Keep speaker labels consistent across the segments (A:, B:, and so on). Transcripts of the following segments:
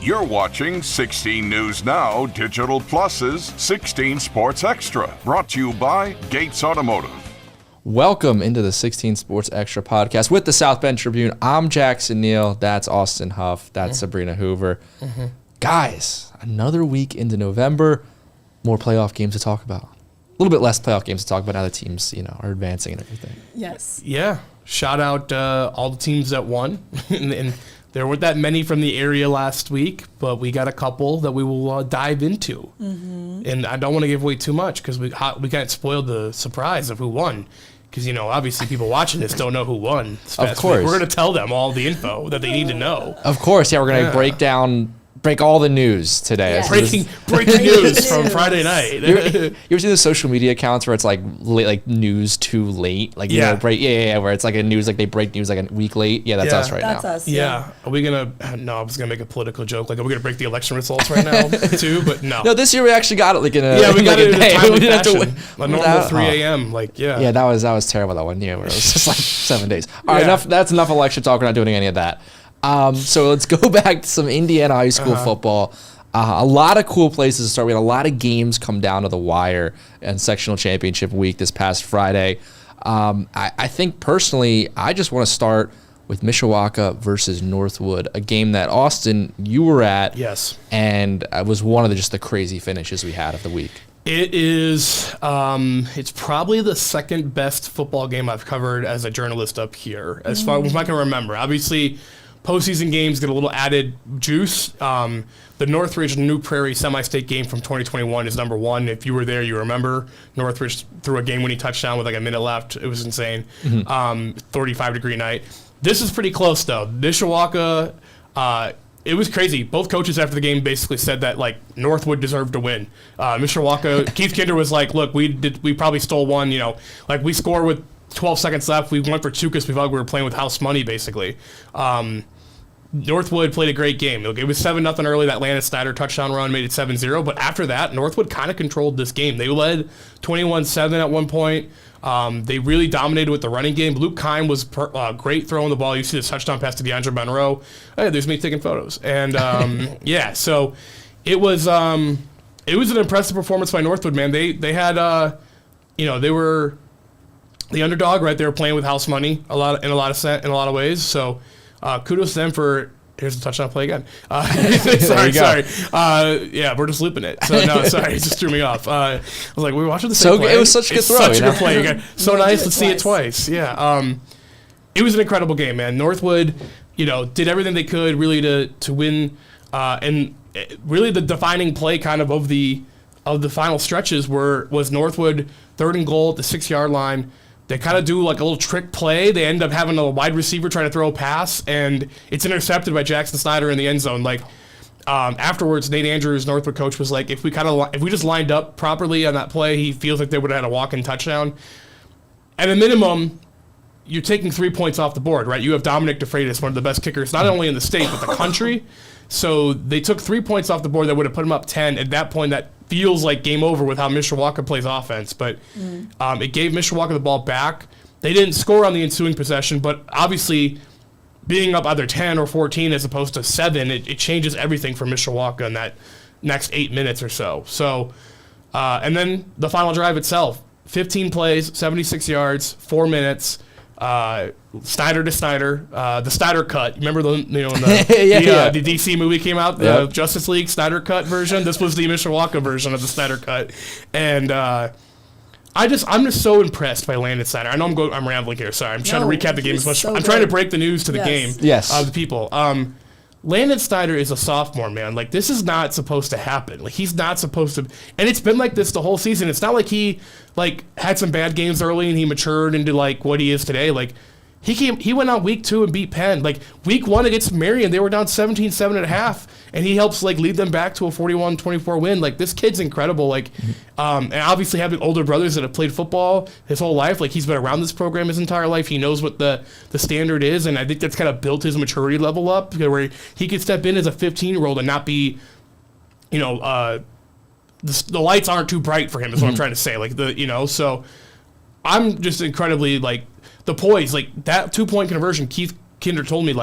A: You're watching 16 News Now Digital Plus's 16 Sports Extra, brought to you by Gates Automotive.
B: Welcome into the 16 Sports Extra podcast with the South Bend Tribune. I'm Jackson Neill. That's Austin Hough. That's Sabrina Hoover. Guys, another week into November. More playoff games to talk about. A little bit less playoff games to talk about now the teams, are advancing and everything.
C: Yes.
D: Yeah. Shout out all the teams that won. and there weren't that many from the area last week, but we got a couple that we will dive into. And I don't want to give away too much because we can't spoil the surprise of who won. Because, obviously people watching this don't know who won.
B: Of course.
D: We're going to tell them all the info that they need to know.
B: Of course, yeah, we're going to break all the news today.
C: Yeah.
D: Breaking news from Friday night.
B: You ever see the social media accounts where it's like news too late? Where it's like a news, like they break news like a week late. Yeah, that's us right now.
C: That's us.
D: Yeah. Are we going to, no, I was going to make a political joke. Like, are we going to break the election results right now too? But no.
B: No, this year we actually got it in a
D: Yeah, we got it in a timely
B: have to
D: fashion. A normal 3 a.m.
B: Yeah, that was terrible, that one year where it was just like 7 days. All right,
D: Yeah.
B: that's enough election talk. We're not doing any of that. So let's go back to some Indiana high school football. A lot of cool places to start. We had a lot of games come down to the wire in sectional championship week this past Friday. I think personally, I just want to start with Mishawaka versus Northwood, a game that, Austin, you were at.
D: Yes.
B: And it was one of the crazy finishes we had of the week.
D: It is, it's probably the second best football game I've covered as a journalist up here, as far as I can remember. Obviously, postseason games get a little added juice. The Northridge New Prairie semi-state game from 2021 is number one. If you were there, you remember Northridge threw a game-winning touchdown with like a minute left. It was insane. 35-degree night. This is pretty close, though. Mishawaka, it was crazy. Both coaches after the game basically said that Northwood deserved to win. Mishawaka, Keith Kinder was like, "Look, we probably stole one. We score with 12 seconds left. We went for two because we thought we were playing with house money, basically." Northwood played a great game. It was 7-0 early. That Landon Snyder touchdown run made it 7-0. But after that, Northwood kind of controlled this game. They led 21-7 at one point. They really dominated with the running game. Luke Kine was great throwing the ball. You see this touchdown pass to DeAndre Monroe. Hey, there's me taking photos. And so it was an impressive performance by Northwood, man. They had they were the underdog, right? They were playing with house money in a lot of ways. So kudos to them for. Here's the touchdown play again. Sorry. We're just looping it. So no, sorry, it just threw me off. I was like, we were watching the same play.
B: It was such a good throw.
D: Such a good play again. So nice. Let's see it twice. Yeah. It was an incredible game, man. Northwood, did everything they could really to win, and really the defining play kind of the final stretches was Northwood 3rd and goal at the 6-yard line. They kind of do like a little trick play. They end up having a wide receiver trying to throw a pass, and it's intercepted by Jackson Snyder in the end zone. Afterwards, Nate Andrews, Northwood coach, was like, if we just lined up properly on that play, he feels like they would have had a walk-in touchdown. At a minimum, you're taking 3 points off the board, right? You have Dominic DeFreitas, one of the best kickers, not only in the state, but the country. So they took 3 points off the board that would have put them up 10. At that point, that feels like game over with how Mishawaka plays offense. But it gave Mishawaka the ball back. They didn't score on the ensuing possession, but obviously being up either 10 or 14 as opposed to 7, it changes everything for Mishawaka in that next 8 minutes or so. So, and then the final drive itself, 15 plays, 76 yards, 4 minutes. Snyder to Snyder, the Snyder cut. Remember the the DC movie came out, the Justice League Snyder cut version. This was the Mishawaka version of the Snyder cut, and I'm just so impressed by Landon Snyder. I know I'm rambling here. Sorry, I'm trying to recap the game as much.
C: So
D: I'm trying to break the news to the game.
B: Yes,
D: of the people. Landon Snyder is a sophomore, man. This is not supposed to happen. He's not supposed to, and it's been like this the whole season. It's not like he had some bad games early and he matured into what he is today. He went out week 2 and beat Penn. Week 1 against Marion, they were down 17-7 at half, and he helps lead them back to a 41-24 win. This kid's incredible. And obviously having older brothers that have played football his whole life, he's been around this program his entire life. He knows what the standard is, and I think that's kind of built his maturity level up, where he could step in as a 15-year-old and not be, the lights aren't too bright for him. Is what I'm trying to say. So I'm just incredibly the poise, that 2-point conversion. Keith Kinder told me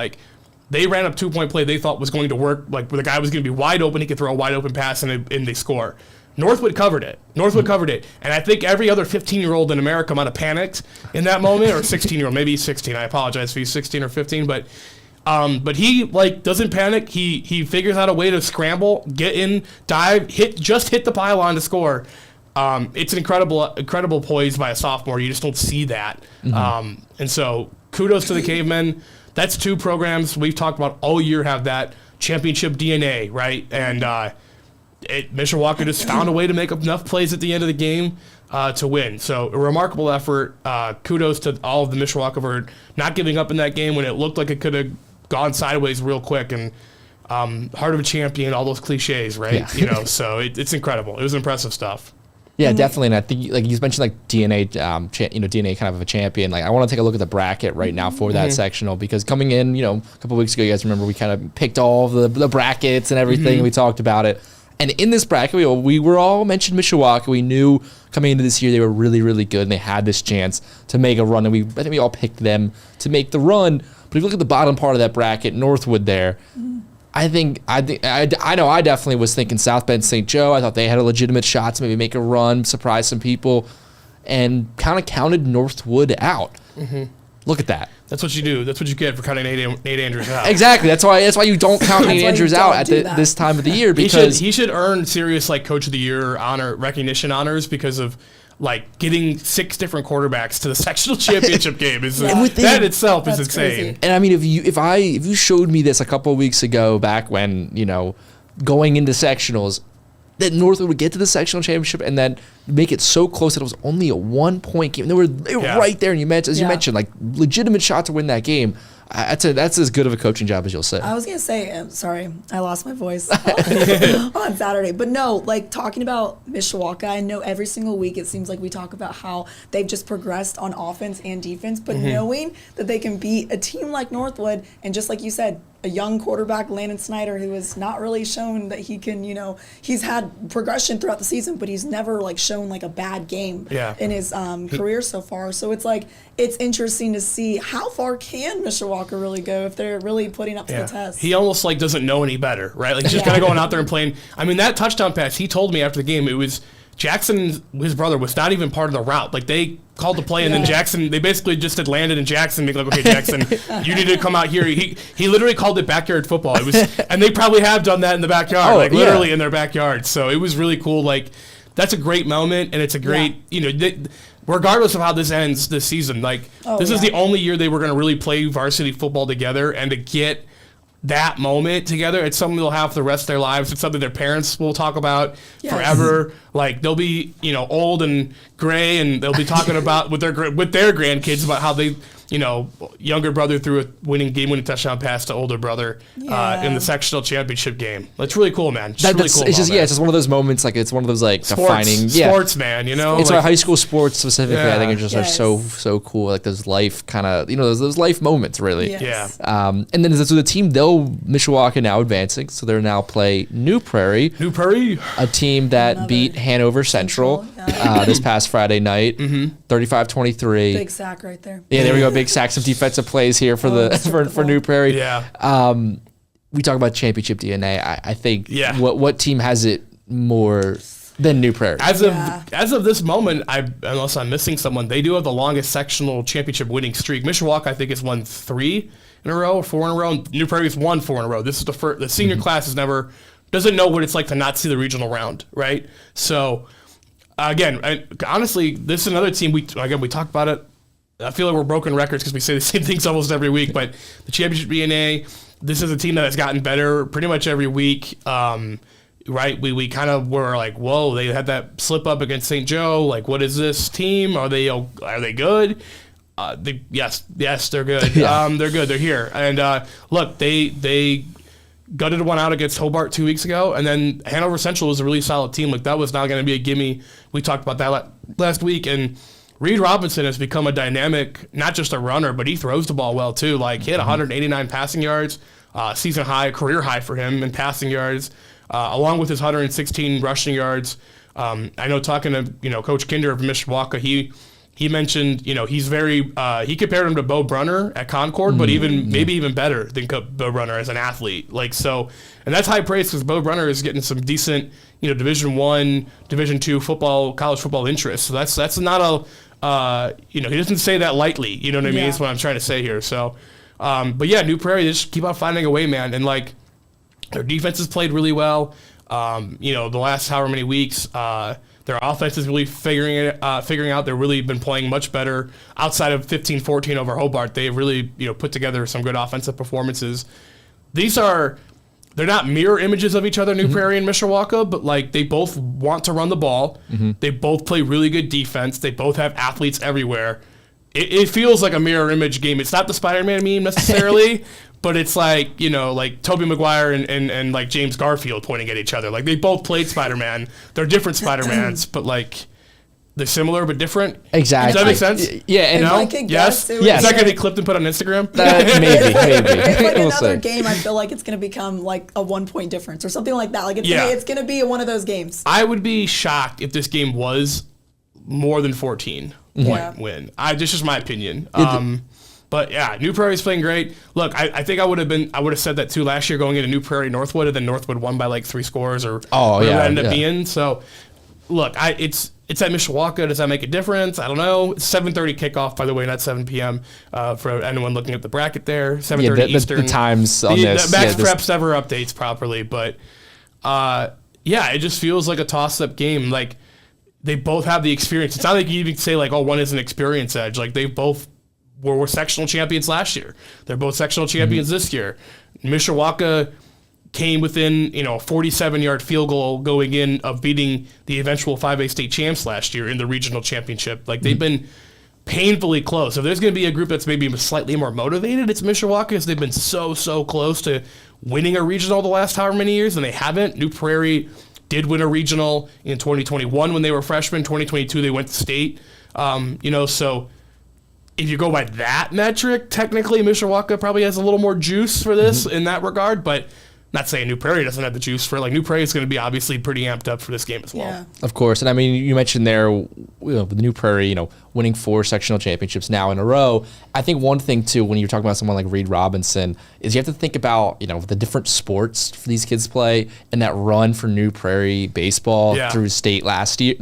D: they ran up 2-point play they thought was going to work, like where the guy was going to be wide open, he could throw a wide open pass and they score. Northwood covered it. Covered it. And I think every other 15-year-old in America might have panicked in that moment, or 16-year-old, maybe he's 16. I apologize if he's 16 or 15, but he doesn't panic. He figures out a way to scramble, get in, dive, hit the pylon to score. It's an incredible poise by a sophomore. You just don't see that. And so kudos to the Cavemen. That's two programs we've talked about all year have that championship DNA, right? And Mishawaka just found a way to make enough plays at the end of the game to win. So a remarkable effort. Kudos to all of the Mishawaka for not giving up in that game when it looked like it could have gone sideways real quick. And heart of a champion, all those cliches, right?
B: Yeah.
D: So it's incredible. It was impressive stuff.
B: Yeah, definitely. And I think, like you mentioned, like DNA, DNA kind of a champion. Like I want to take a look at the bracket right now for that sectional, because coming in, a couple of weeks ago, you guys remember we kind of picked all of the brackets and everything. We talked about it. And in this bracket, we were all mentioned Mishawaka. We knew coming into this year they were really, really good, and they had this chance to make a run. And I think we all picked them to make the run. But if you look at the bottom part of that bracket, Northwood there, I know I definitely was thinking South Bend St. Joe. I thought they had a legitimate shot to maybe make a run, surprise some people, and kind of counted Northwood out. Look at that.
D: That's what you do. That's what you get for counting Nate Andrews out.
B: Exactly. That's why you don't count Nate Andrews out at this time of the year, because
D: he should earn serious Coach of the Year recognition honors because of getting 6 different quarterbacks to the sectional championship game. That itself is insane.
B: Crazy. And I mean, if you showed me this a couple of weeks ago, back when going into sectionals, that Northwood would get to the sectional championship and then make it so close that it was only a 1-point game. They were right there, and you mentioned, legitimate shot to win that game. That's as good of a coaching job as you'll say.
C: I was going to say, sorry, I lost my voice on Saturday. But no, talking about Mishawaka, I know every single week it seems like we talk about how they've just progressed on offense and defense, but knowing that they can beat a team like Northwood, and just like you said, a young quarterback, Landon Snyder, who has not really shown that he can, he's had progression throughout the season, but he's never shown a bad game in his career so far. So it's interesting to see how far can Mishawaka really go if they're really putting up to the test.
D: He almost doesn't know any better, right? He's just kind of going out there and playing. I mean, that touchdown pass, he told me after the game, it was Jackson, his brother, was not even part of the route. They called the play, and then Jackson, they basically just had landed, and Jackson being okay, Jackson, you need to come out here. He literally called it backyard football. It was, and they probably have done that in the backyard, literally in their backyard. So it was really cool. That's a great moment, and it's a great, regardless of how this ends this season, this is the only year they were going to really play varsity football together, and to get that moment together, it's something they'll have for the rest of their lives. It's something their parents will talk about forever. They'll be, old and gray, and they'll be talking about with their grandkids about how they, younger brother threw a game-winning touchdown pass to older brother in the sectional championship game. That's really cool, man. It's
B: just one of those moments. It's one of those defining
D: sports, man.
B: It's high school sports specifically. I think are so cool. Those life kind of those life moments really.
C: Yes.
B: And then so the team Mishawaka now advancing, so they're now play New Prairie, a team that beat Hanover Central this past Friday night, 35-23.
C: Big sack right there.
B: Yeah, there we go. Big sack, some defensive plays here for New Prairie.
D: Yeah.
B: We talk about championship DNA. I think what team has it more than New Prairie?
D: As of this moment, unless I'm missing someone, they do have the longest sectional championship winning streak. Mishawaka, I think, has won 3 in a row or 4 in a row. And New Prairie's won 4 in a row. This is the first. The senior class doesn't know what it's like to not see the regional round, right? So, again, honestly, this is another team. We talk about it. I feel like we're broken records because we say the same things almost every week. But the championship DNA, this is a team that has gotten better pretty much every week. Right? We kind of were whoa, they had that slip up against St. Joe. What is this team? Are they good? Yes, they're good. They're good. They're here. And look, they gutted one out against Hobart 2 weeks ago, and then Hanover Central was a really solid team. That was not going to be a gimme. We talked about that last week, and Reed Robinson has become a dynamic, not just a runner, but he throws the ball well too. He had 189 passing yards, season high, career high for him in passing yards, along with his 116 rushing yards. I know talking to Coach Kinder of Mishawaka, he he mentioned, he's very, he compared him to Bo Brunner at Concord, but maybe even better than Bo Brunner as an athlete. And that's high praise because Bo Brunner is getting some decent, Division I, Division II football, college football interest. So that's not he doesn't say that lightly. You know what I mean? That's what I'm trying to say here. So, but yeah, New Prairie, they just keep on finding a way, man. And their defense has played really well. The last however many weeks, their offense is really figuring out. They've really been playing much better outside of 15-14 over Hobart. They've really, put together some good offensive performances. They're not mirror images of each other, New Prairie and Mishawaka, but they both want to run the ball. They both play really good defense. They both have athletes everywhere. It feels like a mirror image game. It's not the Spider-Man meme necessarily, but it's Tobey Maguire and James Garfield pointing at each other. They both played Spider-Man. They're different Spider-Mans, but they're similar but different.
B: Exactly.
D: Does that make sense?
B: Yeah, and
D: Yes. Is that going to be clipped and put on Instagram?
B: Maybe.
C: It's another game. I feel like it's going to become a 1 point difference or something like that. It's going to be one of those games.
D: I would be shocked if this game was more than 14 point win. This is my opinion. But yeah, New Prairie's playing great. Look, I think I would have said that too last year going into New Prairie Northwood, and then Northwood won by 3 scores or whatever it ended up being. So look, it's at Mishawaka. Does that make a difference? I don't know. It's 7:30 kickoff, by the way, not 7 p.m. For anyone looking at the bracket there. 7:30 Eastern.
B: The times on this.
D: Max Preps never updates properly, but it just feels like a toss-up game. They both have the experience. It's not like you even say one is an experience edge. They both were sectional champions last year. They're both sectional champions this year. Mishawaka came within, a 47-yard field goal going in of beating the eventual 5A state champs last year in the regional championship. They've been painfully close. If there's going to be a group that's maybe slightly more motivated, it's Mishawaka, because they've been so close to winning a regional the last however many years, and they haven't. New Prairie did win a regional in 2021 when they were freshmen. 2022, they went to state. So if you go by that metric, technically Mishawaka probably has a little more juice for this in that regard, but not saying New Prairie doesn't have the juice for New Prairie is going to be obviously pretty amped up for this game as well.
C: Yeah.
B: Of course. And I mean, you mentioned there, the New Prairie, winning 4 sectional championships now in a row. I think one thing too, when you're talking about someone like Reed Robinson, is you have to think about, the different sports for these kids play and that run for New Prairie baseball through state last year.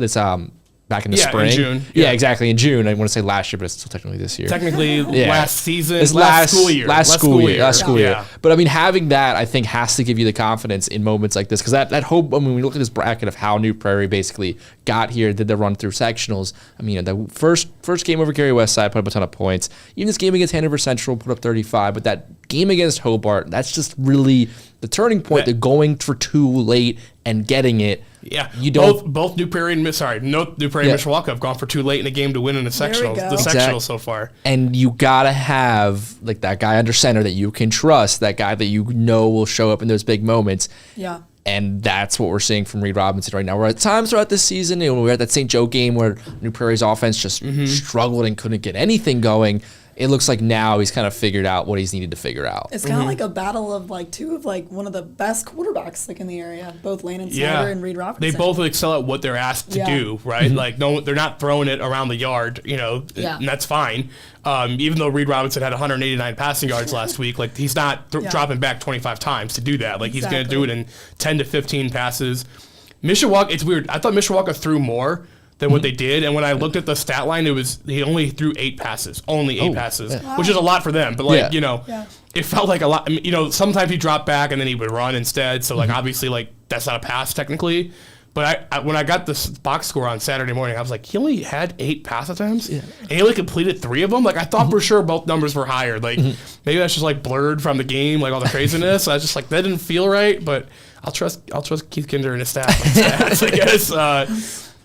B: Back in the spring.
D: In June.
B: Yeah, exactly. In June. I want to say last year, but it's still technically this year.
D: Technically last season.
B: It's
D: last school year.
B: Last school year. But I mean, having that, I think, has to give you the confidence in moments like this. Because that hope, when we look at this bracket of how New Prairie basically got here, did the run through sectionals. I mean, the first game over Gary Westside put up a ton of points. Even this game against Hanover Central put up 35. But that game against Hobart, that's just really the turning point. They're going for 2 late and getting it.
D: Yeah,
B: you don't.
D: Both New Prairie and New Prairie and Mishawaka have gone for 2 late in a game to win in the sectional so far.
B: And you gotta have that guy under center that you can trust, that guy that will show up in those big moments.
C: Yeah.
B: And that's what we're seeing from Reed Robinson right now. We're at times throughout this season, we're at that St. Joe game where New Prairie's offense just struggled and couldn't get anything going. It looks like now he's kind of figured out what he's needed to figure out.
C: It's kind of like a battle of two of one of the best quarterbacks in the area, both Landon Snyder and Reed Robinson.
D: They both excel at what they're asked to do, right? They're not throwing it around the yard, and that's fine. Even though Reed Robinson had 189 passing yards last week, he's not dropping back 25 times to do that. He's going to do it in 10 to 15 passes. Mishawaka, it's weird. I thought Mishawaka threw more than what they did, and when I looked at the stat line, he only threw 8 passes, which is a lot for them. But it felt like a lot. Sometimes he dropped back and then he would run instead. So obviously that's not a pass technically. But when I got this box score on Saturday morning, I was like, he only had 8 pass attempts, and he only completed 3 of them. I thought for sure both numbers were higher. Maybe that's just blurred from the game, all the craziness. I was just that didn't feel right. But I'll trust Keith Kinder and his staff on stats, I guess.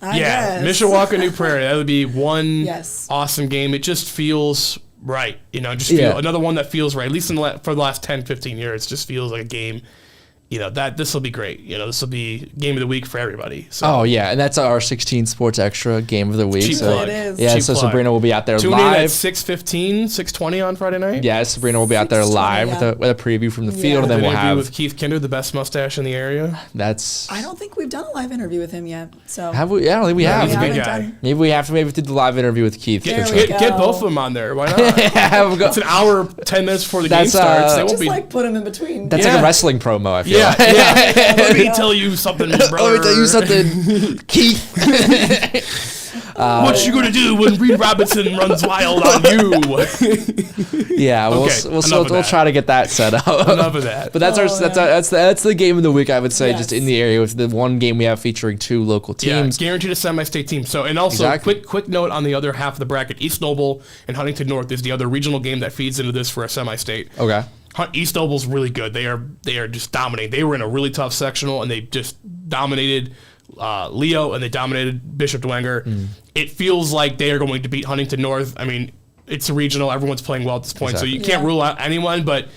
C: I guess.
D: Mishawaka, New Prairie. That would be one awesome game. It just feels right. Another one that feels right. At least for the last 10, 15 years, it just feels like a game that this will be great. This will be game of the week for everybody. So.
B: Oh yeah, and that's our 16 Sports Extra game of the week.
D: Cheap
B: So
D: plug.
C: It is.
B: yeah,
D: Cheap
B: so
D: plug.
B: Sabrina will be out there
D: Tune in at
B: live.
D: 6:15, 6:20 on Friday night.
B: Yeah, Sabrina will be out there
C: 6:20,
B: live
C: yeah.
B: with a preview from the field, and then
D: An
B: we'll
D: interview
B: have
D: with Keith Kinder, the best mustache in the area.
B: that's.
C: I don't think we've done a live interview with him yet. So
B: Have we? Yeah, I don't think we have.
D: he's a
C: we
D: good
C: haven't
D: guy.
C: done-
B: Maybe we have to do the live interview with Keith.
C: There
B: for
C: we
B: sure.
C: go.
D: Get both of them on there. Why not?
B: Yeah, we'll go-
D: It's an hour, 10 minutes before the game
B: That's,
D: starts. They won't
C: Just
D: be.
C: like put him in between.
B: That's like
D: Yeah.
B: a wrestling promo. I feel.
D: Yeah,
B: like.
D: yeah. Let me tell you something, brother.
B: Let me tell you something, Keith.
D: What you gonna do when Reed Robinson runs wild on you?
B: Yeah, we'll
D: Okay,
B: we'll,
D: enough of
B: we'll
D: that.
B: try to get that set up.
D: Enough of that.
B: But that's
C: Oh,
B: that's the game of the week, I would say,
C: Yes.
B: just in the area with the one game we have featuring two local teams.
D: Yeah, guaranteed a semi-state team. So, and also,
B: Exactly.
D: quick note on the other half of the bracket: East Noble and Huntington North is the other regional game that feeds into this for a semi-state.
B: Okay.
D: East Noble's really good. They are just dominating. They were in a really tough sectional, and they just dominated Leo, and they dominated Bishop Dwenger. It feels like they are going to beat Huntington North. I mean, it's a regional. Everyone's playing well at this point, so you can't
C: Yeah.
D: rule out anyone, but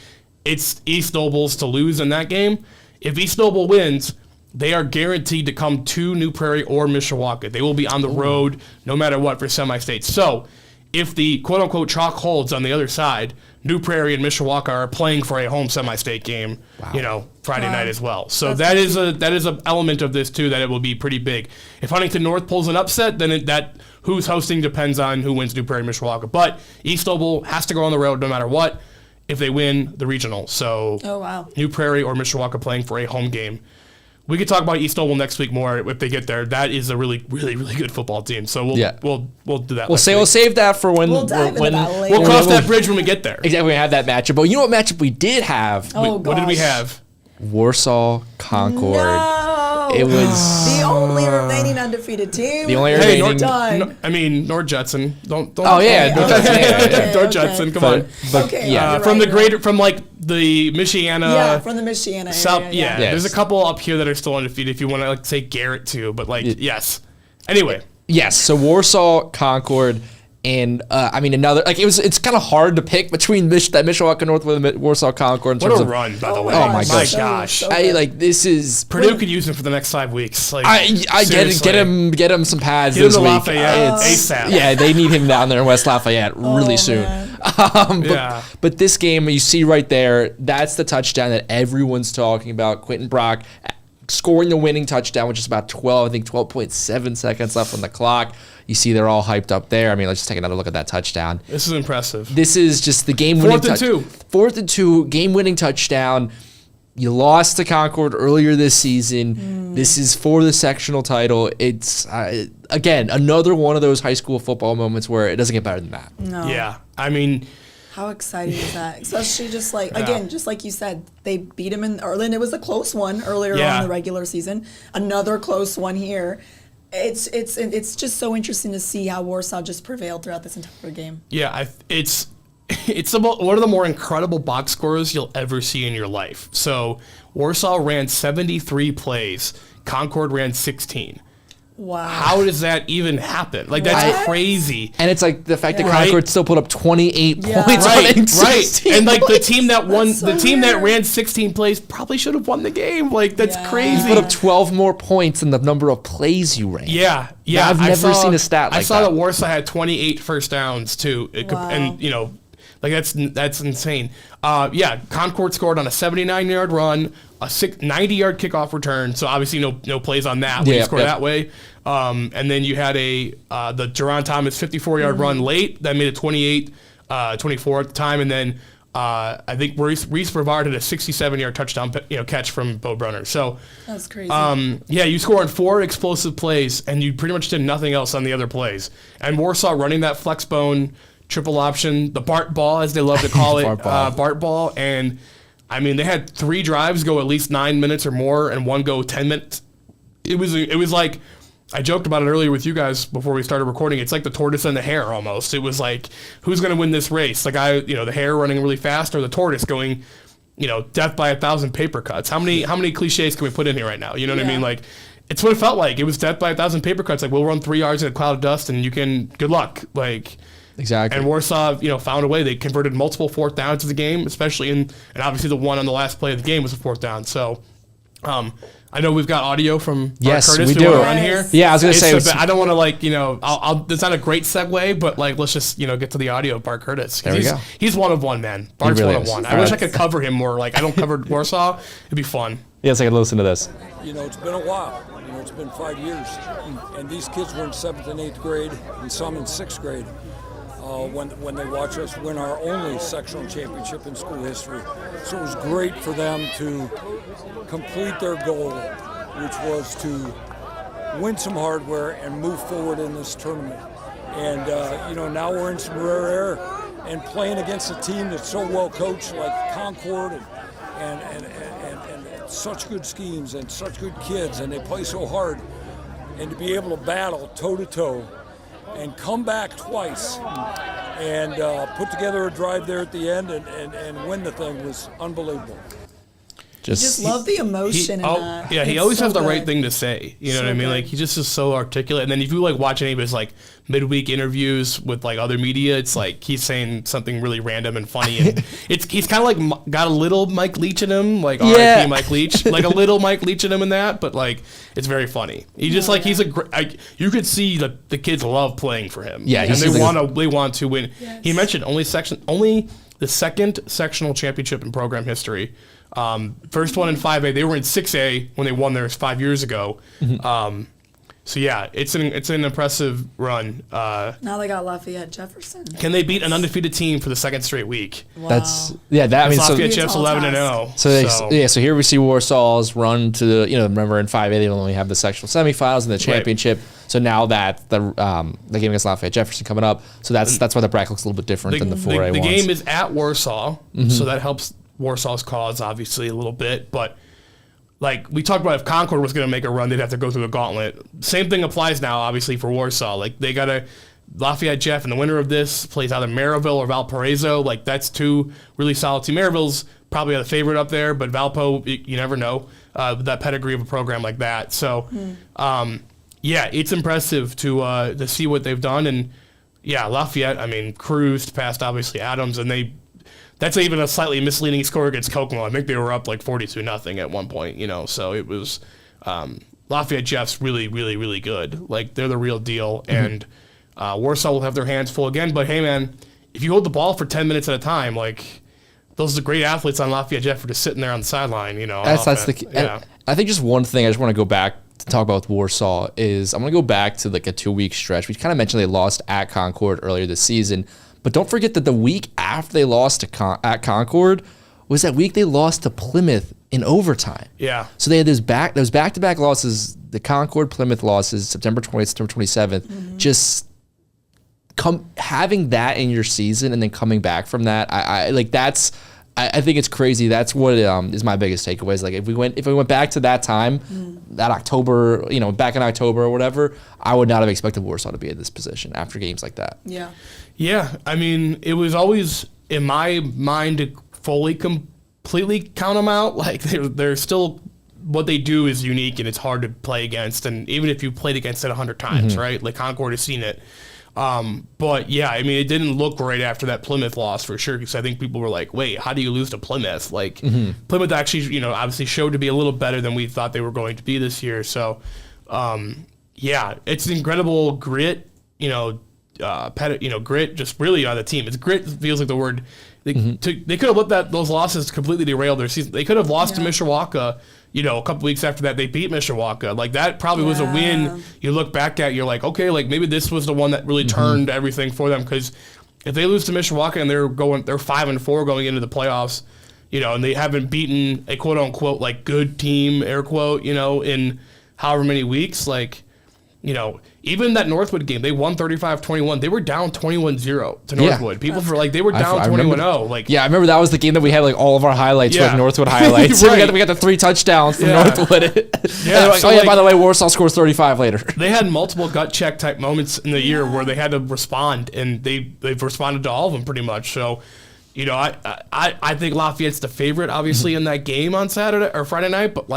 D: it's East Noble's to lose in that game. If East Noble wins, they are guaranteed to come to New Prairie or Mishawaka. They will be on the road no matter what for semi-states. So if the quote-unquote chalk holds on the other side, New Prairie and Mishawaka are playing for a home semi-state game, Friday night as well. So that is a element of this too, that it will be pretty big. If Huntington North pulls an upset, then that who's hosting depends on who wins New Prairie, Mishawaka. But East Noble has to go on the road no matter what if they win the regional. So
C: Oh, wow.
D: New Prairie or Mishawaka playing for a home game. We could talk about East Noble next week more if they get there. That is a really, really, really good football team. So we'll do that.
B: We'll save that for when
C: We'll dive into
B: when
C: that later.
D: We'll cross that bridge when we get there.
B: Exactly, we have that matchup. But you know what matchup we did have?
C: Oh,
D: What did we
C: gosh.
D: have?
B: Warsaw Concord.
C: No.
B: It was
C: the only remaining undefeated team.
B: The only
D: Hey,
B: remaining-
C: done.
D: Nord Judson. Don't.
B: Oh yeah,
C: Okay,
B: North Judson, yeah, yeah, yeah.
D: Nord Judson. Come on.
B: But
C: Okay,
B: yeah,
C: you're
D: From
C: right,
D: the
C: you're right.
D: greater, from like the Michiana.
C: Yeah, from the Michiana
D: South.
C: area.
D: Yeah,
B: Yes.
D: there's a couple up here that are still undefeated. If you want to say Garrett too, but yes. Anyway,
B: yes. So Warsaw Concord. And another it's kind of hard to pick between that Mishawaka North with Warsaw Concord. In
D: what
B: terms
D: a
B: of,
D: run, by the
C: Oh
D: way.
C: my
B: my
C: gosh.
D: gosh.
C: So
B: I
C: good.
B: like this is
D: Purdue could use him for the next 5 weeks. Like,
B: I
D: seriously.
B: get him some pads
D: Get him
B: this
D: to
B: week.
D: Lafayette
B: It's-
D: ASAP.
B: Yeah, they need him down there in West Lafayette really soon.
C: man.
D: Yeah.
B: But this game you see right there, that's the touchdown that everyone's talking about. Quentin Brock scoring the winning touchdown, which is about 12.7 seconds left on the clock. You see they're all hyped up there. I mean, let's just take another look at that touchdown.
D: This is impressive.
B: This is just the game-winning
D: 4th and 2.
B: 4th and 2, game-winning touchdown. You lost to Concord earlier this season. This is for the sectional title. It's, again, another one of those high school football moments where it doesn't get better than that.
C: No.
D: Yeah, I mean,
C: How exciting is that? Especially just like, again, just like you said, they beat him in Erlin. It was a close one earlier on
D: Yeah.
C: in the regular season. Another close one here. It's just so interesting to see how Warsaw just prevailed throughout this entire game.
D: yeah, it's about one of the more incredible box scores you'll ever see in your life. So Warsaw ran 73 plays. Concord ran 16.
C: Wow.
D: How does that even happen? Like, that's
C: What?
D: crazy.
B: And it's like the fact that
D: Right.
B: Concord still put up 28
C: Yeah.
B: points
D: Right,
B: on
D: right.
B: 16
D: And like the
B: points.
D: team that won,
C: That's so
D: the team that
C: weird.
D: ran 16 plays probably should have won the game. Like, that's
C: Yeah.
D: crazy.
B: put up 12 more points than the number of plays you ran.
D: Yeah.
B: I've
D: I
B: never
D: saw-
B: seen a stat
D: I
B: like
D: saw
B: that.
D: that Warsaw had 28 first downs too.
C: Wow.
D: And like that's insane. Concord scored on a 79-yard run, a 90-yard kickoff return. So obviously no plays on that when you
B: Yeah,
D: score
B: yeah.
D: that way. And then you had the Jerron Thomas 54-yard run late that made it 28-24 at the time, and then. I think Reese Brevard had a 67-yard touchdown, catch from Bo Brunner. So,
C: That's crazy.
D: you score on 4 explosive plays, and you pretty much did nothing else on the other plays. And Warsaw running that flex bone triple option, the Bart ball, as they love to call it, Bart ball. And, I mean, they had 3 drives go at least 9 minutes or more, and one go 10 minutes. It was like, I joked about it earlier with you guys before we started recording. It's like the tortoise and the hare almost. It was like, who's going to win this race? The guy, the hare running really fast, or the tortoise going, death by 1,000 paper cuts. How many cliches can we put in here right now? You know what I mean? Like, it's what it felt like. It was death by 1,000 paper cuts. Like, we'll run 3 yards in a cloud of dust, and you can, good luck. Like,
B: Exactly.
D: and Warsaw, found a way. They converted multiple 4th downs of the game, especially and obviously the one on the last play of the game was a 4th down. So, I know we've got audio from
B: Yes,
D: Curtis
B: we
D: who
B: do.
D: are on here.
B: Yeah, I was going to say.
D: I don't want to it's not a great segue, but let's just, get to the audio of Bart Curtis.
B: There we go.
D: He's one of one, man. Bart's
B: really
D: one of
B: is.
D: one. I wish I could cover him more. I don't cover Warsaw. It'd be fun.
B: Yes, I can listen to this.
E: It's been a while. It's been 5 years. And these kids were in 7th and 8th grade, and some in 6th grade. When they watch us win our only sectional championship in school history. So it was great for them to complete their goal, which was to win some hardware and move forward in this tournament. And, now we're in some rare air and playing against a team that's so well coached like Concord and such good schemes and such good kids, and they play so hard. And to be able to battle toe-to-toe and come back twice and put together a drive there at the end and win the thing was unbelievable.
C: Just love the emotion in that.
D: Yeah, he always has the right thing to say. You know what I mean? He just is so articulate. And then if you watch any of his midweek interviews with other media, it's he's saying something really random and funny. And he's kind of got a little Mike Leach in him, R.I.P. Mike Leach, a little Mike Leach in him in that. But it's very funny. He just he's you could see that the kids love playing for him.
B: Yeah,
D: and they want to win. Yes. He mentioned only the second sectional championship in program history. First one in 5A. They were in 6A when they won theirs 5 years ago. Mm-hmm. So yeah, it's an impressive run.
C: Now they got Lafayette Jefferson.
D: Can they beat an undefeated team for the second straight week?
C: Wow.
D: Lafayette Jeff's 11-0.
B: So here we see Warsaw's run to the remember in 5A they only have the sectional semifinals and the championship. Right. So now that the game against Lafayette Jefferson coming up, so that's why the bracket looks a little bit different than the 4A ones.
D: The game is at Warsaw, so that helps Warsaw's cause obviously a little bit, but we talked about if Concord was going to make a run, they'd have to go through the gauntlet. Same thing applies now, obviously, for Warsaw. They got to Lafayette Jeff, and the winner of this plays either Maryville or Valparaiso. That's two really solid teams. Maryville's probably the favorite up there, but Valpo, you never know with that pedigree of a program like that. So, it's impressive to see what they've done, and Lafayette, cruised past obviously Adams, and that's even a slightly misleading score against Kokomo. I think they were up 42-0 at one point, So it was Lafayette Jeff's really, really, really good. They're the real deal. Mm-hmm. And Warsaw will have their hands full again. But hey, man, if you hold the ball for 10 minutes at a time, those are great athletes on Lafayette Jeff are just sitting there on the sideline,
B: That's I think just one thing I just want to go back to talk about with Warsaw is I'm going to go back to a 2-week stretch. We kind of mentioned they lost at Concord earlier this season. But don't forget that the week after they lost at Concord was that week they lost to Plymouth in overtime.
E: Yeah.
B: So they had those back-to-back losses, the Concord-Plymouth losses, September 20th, September 27th. Mm-hmm. Just having that in your season and then coming back from that, I think it's crazy. That's what is my biggest takeaway. Is if we went back to that time, that October, back in October or whatever, I would not have expected Warsaw to be in this position after games like that.
C: Yeah.
D: Yeah, it was always in my mind to completely count them out. They're still, what they do is unique and it's hard to play against. And even if you played against it 100 times, right? Concord has seen it. But yeah, it didn't look great after that Plymouth loss for sure, because I think people were like, wait, how do you lose to Plymouth? Plymouth actually, obviously showed to be a little better than we thought they were going to be this year. So, it's incredible grit, grit just really on the team. Grit feels like the word. They could have let those losses completely derail their season. They could have lost to Mishawaka, a couple weeks after that. They beat Mishawaka. That probably was a win. You look back at, you're like, okay, maybe this was the one that really turned everything for them. Because if they lose to Mishawaka and they're 5-4 going into the playoffs, and they haven't beaten a quote unquote good team, air quote, in however many weeks, even that Northwood game, they won 35-21. They were down 21-0 to Northwood. People they were down 21-0.
B: Yeah, I remember that was the game that we had all of our highlights for Northwood highlights.
D: Right.
B: We got the 3 touchdowns from Northwood.
D: Yeah.
B: By the way, Warsaw scores 35 later.
D: They had multiple gut check type moments in the year where they had to respond, and they've responded to all of them pretty much. So, I think Lafayette's the favorite, obviously, in that game on Saturday or Friday night. But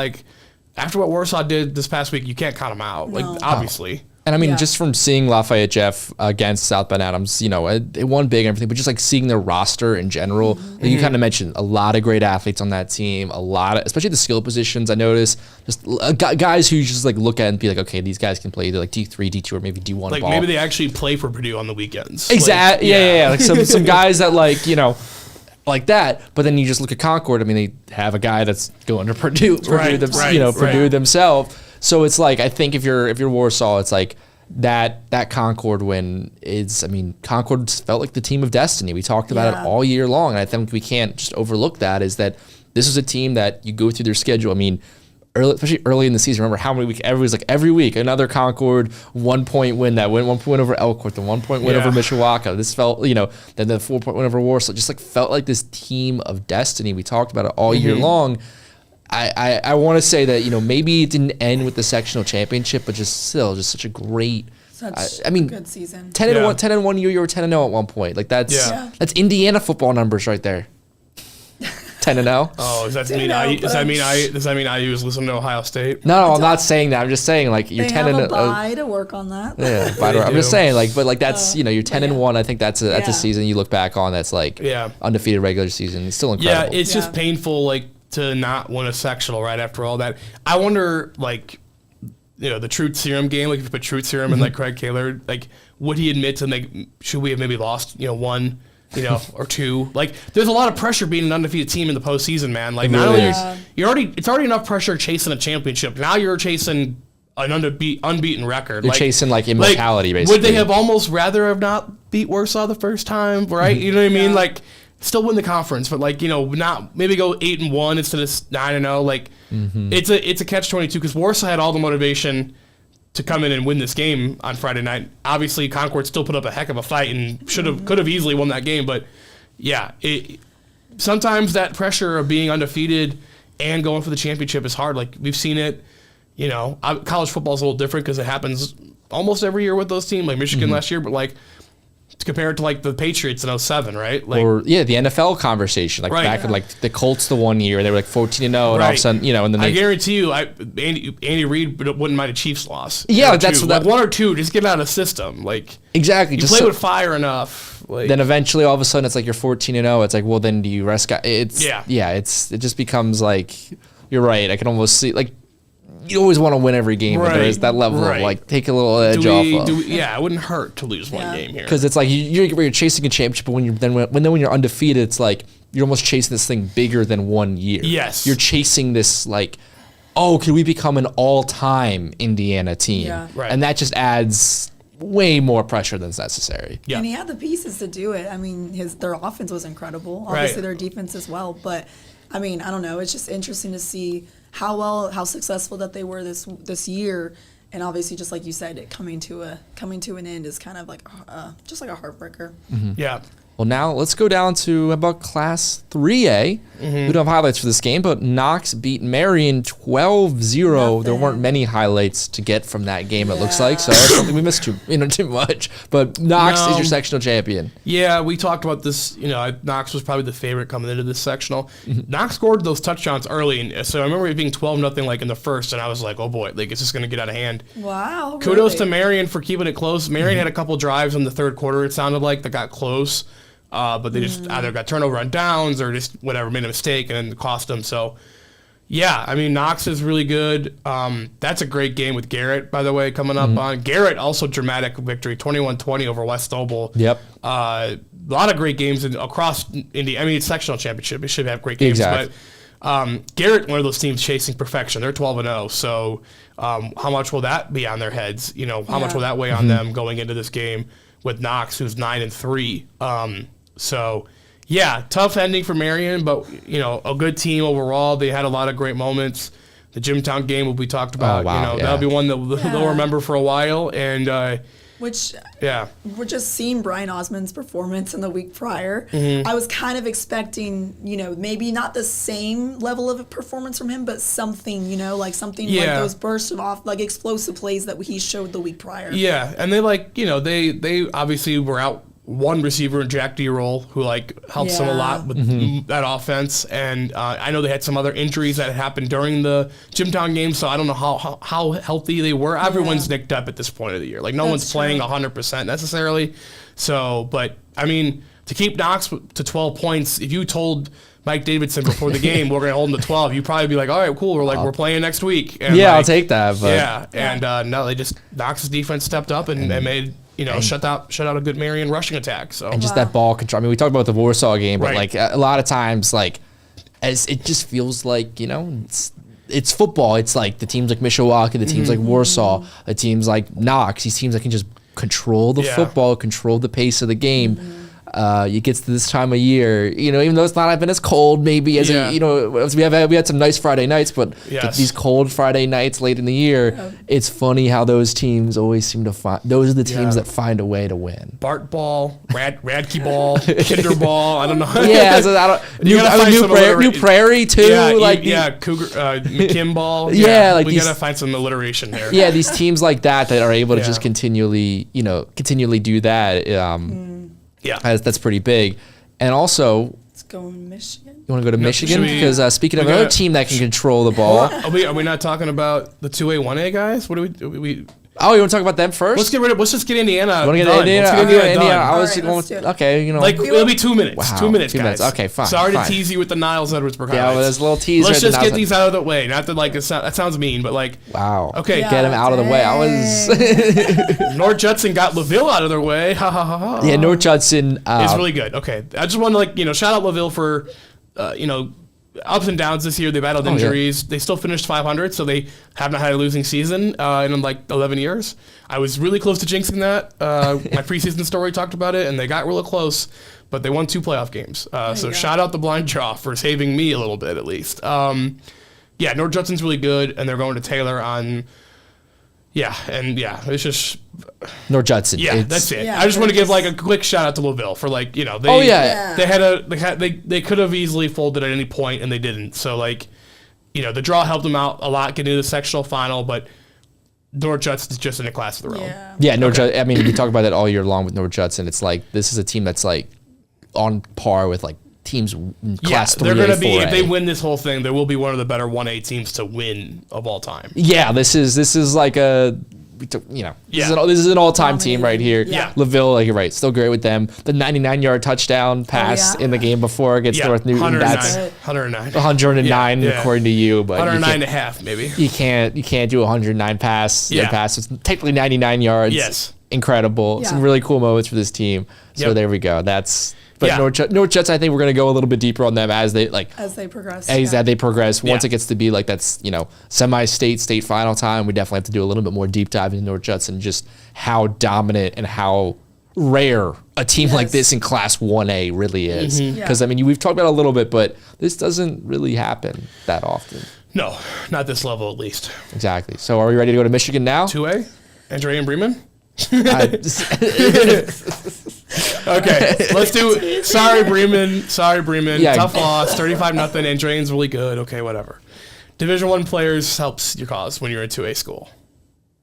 D: after what Warsaw did this past week, you can't count them out. Obviously.
B: And I mean,
C: Yeah.
B: just from seeing Lafayette Jeff against South Bend Adams, it won big and everything, but just like seeing their roster in general, like you kind of mentioned, a lot of great athletes on that team, especially the skill positions. I noticed just guys who you just like look at and be like, okay, these guys can play either like D3, D2, or maybe D1
D: Like
B: ball.
D: maybe they actually play for Purdue on the weekends.
B: Exactly. Yeah. Like some guys that like that. But then you just look at Concord. I mean, they have a guy that's going to Purdue themselves. So it's like, I think if you're Warsaw, it's like that Concord win is, I mean, Concord felt like the team of destiny. We talked about it all year long, and I think we can't just overlook that, is that this is a team that you go through their schedule. I mean, especially early in the season, remember how many weeks, every week, another Concord 1 point win, that win 1 point over Elkhorn, the 1 point win over Mishawaka. This felt, then the 4 point win over Warsaw, just like felt like this team of destiny. We talked about it all year long. I want to say that, maybe it didn't end with the sectional championship, but just such a great,
C: good season.
B: 10-1 year, you were 10-0 at one point. Like that's Indiana football numbers right there. 10-0.
D: Oh, does that mean IU is listening to Ohio State?
B: No, I'm not saying that. I'm just saying like you're 10-0.
C: They have a bye to work on that.
B: Yeah, I'm just saying but that's you're 10-1. I think that's a season you look back on that's like undefeated regular season. It's still incredible.
D: Yeah, it's just painful to not win a sectional right after all that. I wonder the Truth Serum game, like if you put Truth Serum and like Craig Kaler, like would he admit to should we have maybe lost one or two? Like there's a lot of pressure being an undefeated team in the postseason, man. Like not only it's already enough pressure chasing a championship. Now you're chasing an unbeaten record.
B: You're chasing like immortality, basically.
D: Would they have almost rather have not beat Warsaw the first time, right? You know what I mean? Like still win the conference, but not maybe go 8-1 instead of 9-0. Like it's a catch-22 because Warsaw had all the motivation to come in and win this game on Friday night. Obviously, Concord still put up a heck of a fight and could have easily won that game. But yeah, sometimes that pressure of being undefeated and going for the championship is hard. Like we've seen it. College football is a little different because it happens almost every year with those teams, like Michigan last year. But compared to the Patriots in 2007, right?
B: Or the NFL conversation, back in the Colts the 1 year, they were 14-0, and all of a sudden, and then
D: I guarantee you, Andy Reid wouldn't mind a Chiefs loss.
B: Yeah, that's what
D: one or two, just get out of the system.
B: Exactly,
D: you play with fire enough.
B: Then eventually, all of a sudden, it's you're 14-0. It's well, then do you rest guys? It just becomes you're right. I can almost see you always want to win every game, but there's that level of take a little edge off.
D: It wouldn't hurt to lose one game here
B: because it's you're chasing a championship, but when you're undefeated, it's you're almost chasing this thing bigger than 1 year.
D: Yes,
B: you're chasing this can we become an all-time Indiana team?
C: Yeah.
D: Right.
B: And that just adds way more pressure than's necessary.
C: Yeah. And he had the pieces to do it. I mean, their offense was incredible. Obviously, their defense as well. But I mean, I don't know. It's just interesting to see how successful that they were this year, and obviously, just like you said, it coming to an end is kind of just like a heartbreaker.
B: Mm-hmm.
D: Yeah.
B: Well, now let's go down to about Class 3A. We don't have highlights for this game, but Knox beat Marion 12-0. There weren't many highlights to get from that game, it looks like, so I don't think we missed too much. But Knox is your sectional champion.
D: Yeah, we talked about this. Knox was probably the favorite coming into this sectional. Knox scored those touchdowns early, and so I remember it being 12-0 in the first, and I was like, oh boy, it's just going to get out of hand.
C: Wow.
D: Kudos to Marion for keeping it close. Marion had a couple drives in the third quarter, it sounded like, that got close. But they just either got turnover on downs or just whatever, made a mistake and then cost them. So, yeah, I mean, Knox is really good. That's a great game with Garrett, by the way, coming up on. Garrett, also dramatic victory, 21-20 over West Noble.
B: Yep.
D: A lot of great games across Indy. I mean, it's sectional championship. It should have great games.
B: Exactly.
D: But Garrett, one of those teams chasing perfection. They're 12-0. So how much will that be on their heads? How much will that weigh on them going into this game with Knox, who's 9-3? So, yeah, tough ending for Marion, but, a good team overall. They had a lot of great moments. The Jimtown game will be talked about. That'll be one that they'll remember for a while. And
C: we're just seeing Brian Osmond's performance in the week prior. I was kind of expecting, maybe not the same level of performance from him, but something, something like those bursts of explosive plays that he showed the week prior.
D: Yeah, and they they obviously were out one receiver in Jack D-Roll who helps them a lot with that offense. And I know they had some other injuries that happened during the Jimtown game, so I don't know how healthy they were. Everyone's nicked up at this point of the year. No one's playing 100% necessarily. So, but I mean, to keep Knox to 12 points, if you told Mike Davidson before the game we're going to hold him to 12, you'd probably be like, all right, cool. We're playing next week. And
B: I'll take that. But.
D: Yeah, and no, Knox's defense stepped up and made. Shut out a good Marion rushing attack. So
B: and just that ball control. I mean, we talked about the Warsaw game, but a lot of times, as it just feels like it's football. It's like the teams like Mishawaka, the teams like Warsaw, the teams like Knox. These teams that can just control the football, control the pace of the game. You get to this time of year, even though it's not been as cold, maybe as we had some nice Friday nights, but these cold Friday nights late in the year, it's funny how those teams always seem to find. Those are the teams that find a way to win.
D: Bart ball, Radke ball, Kinder ball. I don't know.
B: Yeah, so New Prairie too.
D: Cougar, McKim ball.
B: We
D: gotta find some alliteration there.
B: Yeah, these teams like that are able to just continually do that. That's pretty big. And also,
C: let's go to Michigan.
B: You want to go to Michigan? Because speaking of another team that can control the ball.
D: Are we not talking about the 2A, 1A guys? What do we
B: Oh, you want to talk about them first?
D: Let's just get Indiana.
B: You want to get Indiana? I was going. Okay,
D: it'll be 2 minutes.
B: Wow,
D: 2 minutes,
B: 2 minutes.
D: guys.
B: Okay, fine.
D: Sorry to tease you with the Niles Edwardsburg highlights.
B: Yeah, well, there's a little teaser.
D: Let's just get these out of the way. Not that that sounds mean, but
B: wow.
D: Okay,
B: get them out of the way. I was.
D: North Judson got LaVille out of their way. Ha ha ha ha.
B: Yeah, North Judson
D: is really good. Okay, I just want to shout out LaVille for ups and downs this year. They battled injuries. They still finished 500, so they have not had a losing season in 11 years. I was really close to jinxing that. My preseason story talked about it, and they got real close, but they won 2 playoff games. So shout out the blind jaw for saving me a little bit at least. North Judson's really good, and they're going to Taylor on. It's just
B: North Judson.
D: Yeah, that's it. I just want to give a quick shout out to LaVille for they could have easily folded at any point and they didn't. So the draw helped them out a lot getting to the sectional final, but North Judson's just in a class of their own.
B: Yeah, North Judson. I mean, we talk about that all year long with North Judson. It's this is a team that's on par with teams in class 3A,
D: they're going to be
B: 4A.
D: If they win this whole thing, they will be one of the better 1A teams to win of all time.
B: Yeah, this is this is an all-time team right here.
D: Yeah.
B: LaVille, you're right, still great with them. The 99-yard touchdown pass in the game before against North Newton.
D: 109.
B: That's
D: 109
B: according to you, but
D: 109 and a half maybe.
B: You can't do a 109 pass. Pass. It's technically 99 yards.
D: Yes.
B: Incredible. Some really cool moments for this team. So there we go. But North Jets, I think we're going to go a little bit deeper on them as they
C: progress.
B: As they progress. Once it gets to be that's semi-state final time, we definitely have to do a little bit more deep dive into North Jets and just how dominant and how rare a team like this in Class 1A really is. Because we've talked about it a little bit, but this doesn't really happen that often.
D: No, not this level at least.
B: Exactly. So are we ready to go to Michigan now?
D: 2A, Andrea and Bremen. Okay, let's do. Sorry, Bremen. Tough loss. 35-0. Andrean's really good. Okay, whatever. Division I players helps your cause when you're in 2A school.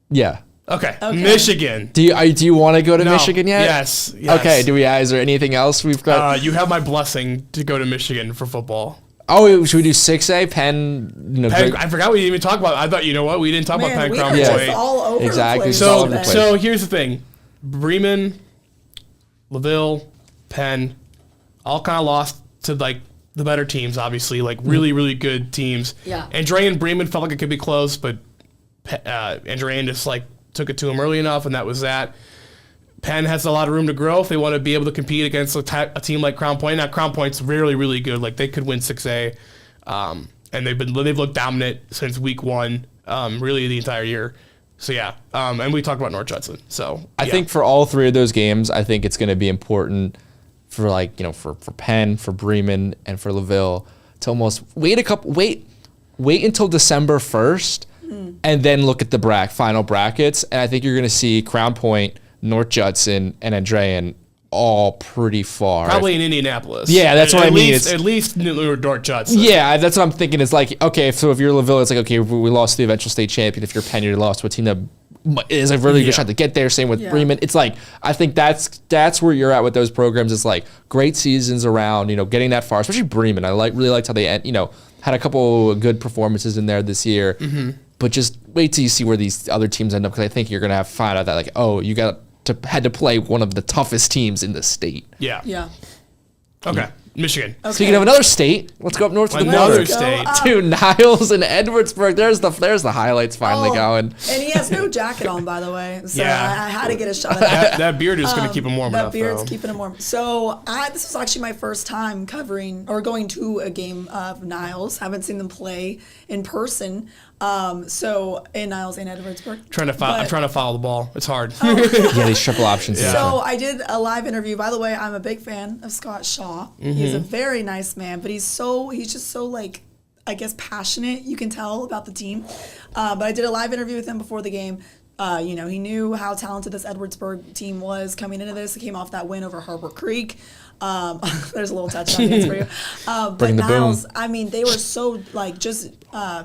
B: Yeah.
D: Okay. Michigan.
B: Do you want to go to Michigan yet?
D: Yes.
B: Okay. Is there anything else we've got?
D: You have my blessing to go to Michigan for football.
B: Oh, should we do 6A? Penn.
D: I forgot we didn't even talk about. I thought we didn't talk about Penn Crown Point.
C: All over
B: exactly.
C: The place.
D: So here's the thing: Bremen, LaVille, Penn, all kind of lost to the better teams. Obviously, really really good teams.
C: Yeah.
D: Andrea and Bremen felt like it could be close, but Andrea just took it to him early enough, and that was that. Penn has a lot of room to grow if they want to be able to compete against a team like Crown Point. Now, Crown Point's really, really good. They could win 6A, and they've looked dominant since week 1, really the entire year. So yeah, and we talked about North Judson. So
B: I think for all 3 of those games, I think it's going to be important for for Penn, for Bremen, and for LaVille to almost wait until December 1st, and then look at the final brackets. And I think you're going to see Crown Point, North Judson, and Andrean all pretty far.
D: Probably in Indianapolis.
B: Yeah, that's what I mean.
D: At least North Judson.
B: Yeah, that's what I'm thinking. It's okay, so if you're LaVille, it's okay, we lost to the eventual state champion. If you're Penn, you lost to a team that is a really good shot to get there. Same with Bremen. It's like, I think that's where you're at with those programs. It's like great seasons around, getting that far, especially Bremen. I really liked how they, had a couple good performances in there this year. But just wait till you see where these other teams end up, because I think you're going to find out that, like, oh, you had to play one of the toughest teams in the state.
C: Yeah.
D: Okay. Michigan.
C: Okay.
B: Speaking of another state, let's go up north to the
D: Another
B: border.
D: state.
B: To Niles and Edwardsburg. There's the highlights finally going.
C: And he has no jacket on, by the way. So I had to get a shot of
D: That beard is going to keep him warm enough.
C: That beard's keeping him warm. So this was actually my first time covering or going to a game of Niles. Haven't seen them play in person. So in Niles and Edwardsburg.
D: I'm trying to follow the ball. It's hard.
B: Yeah, these triple options.
C: Yeah. So I did a live interview. By the way, I'm a big fan of Scott Shaw. He's a very nice man, but he's just so like, I guess, passionate. You can tell about the team. But I did a live interview with him before the game. He knew how talented this Edwardsburg team was coming into this. It came off that win over Harbor Creek. There's a little touchdown dance for you. But Niles, I mean, they were so like just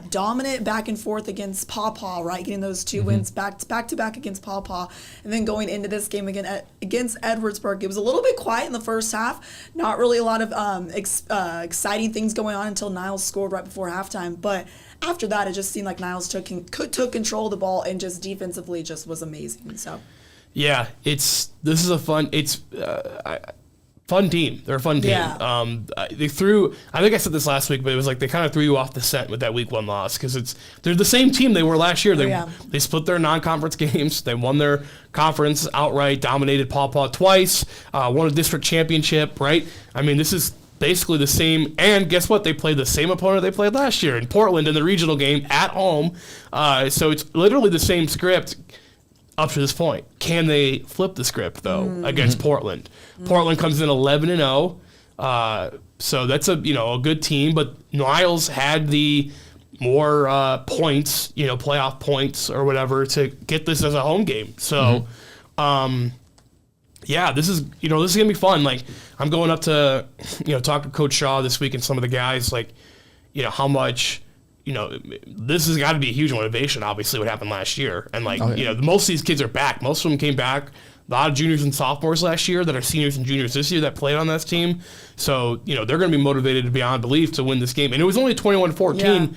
C: dominant back and forth against Paw Paw, right? Getting those two wins back to back against Paw Paw, and then going into this game again against Edwardsburg. It was a little bit quiet in the first half. Not really a lot of exciting things going on until Niles scored right before halftime. But after that, it just seemed like Niles took control of the ball and just defensively just was amazing. So. Yeah,
D: this is a fun team. They're a fun team.
C: Yeah.
D: They threw, I think I said this last week, but it was like they kind of threw you off the scent with that week 1 loss, because they're the same team they were last year. They split their non-conference games. They won their conference outright, dominated Paw Paw twice, won a district championship, right? I mean, this is basically the same, and guess what? They played the same opponent they played last year in Portland in the regional game at home. So it's literally the same script up to this point. Can they flip the script, though, against Portland? Portland comes in 11-0, so that's a good team, but Niles had the more points, playoff points or whatever, to get this as a home game. So, this is gonna be fun. Like, I'm going up to talk to Coach Shaw this week and some of the guys, like, how much. This has got to be a huge motivation, obviously, what happened last year. And, like, most of these kids are back. Most of them came back. A lot of juniors and sophomores last year that are seniors and juniors this year that played on this team. So, they're going to be motivated beyond belief to win this game. And it was only 21-14. Yeah.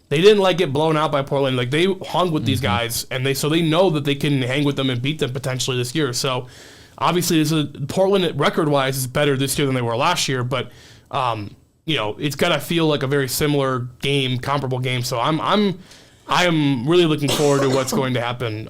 D: They didn't, get blown out by Portland. Like, they hung with these guys, and they know that they can hang with them and beat them potentially this year. So, obviously, Portland, record-wise, is better this year than they were last year. But, it's got to feel like a very similar game, comparable game. So I am really looking forward to what's going to happen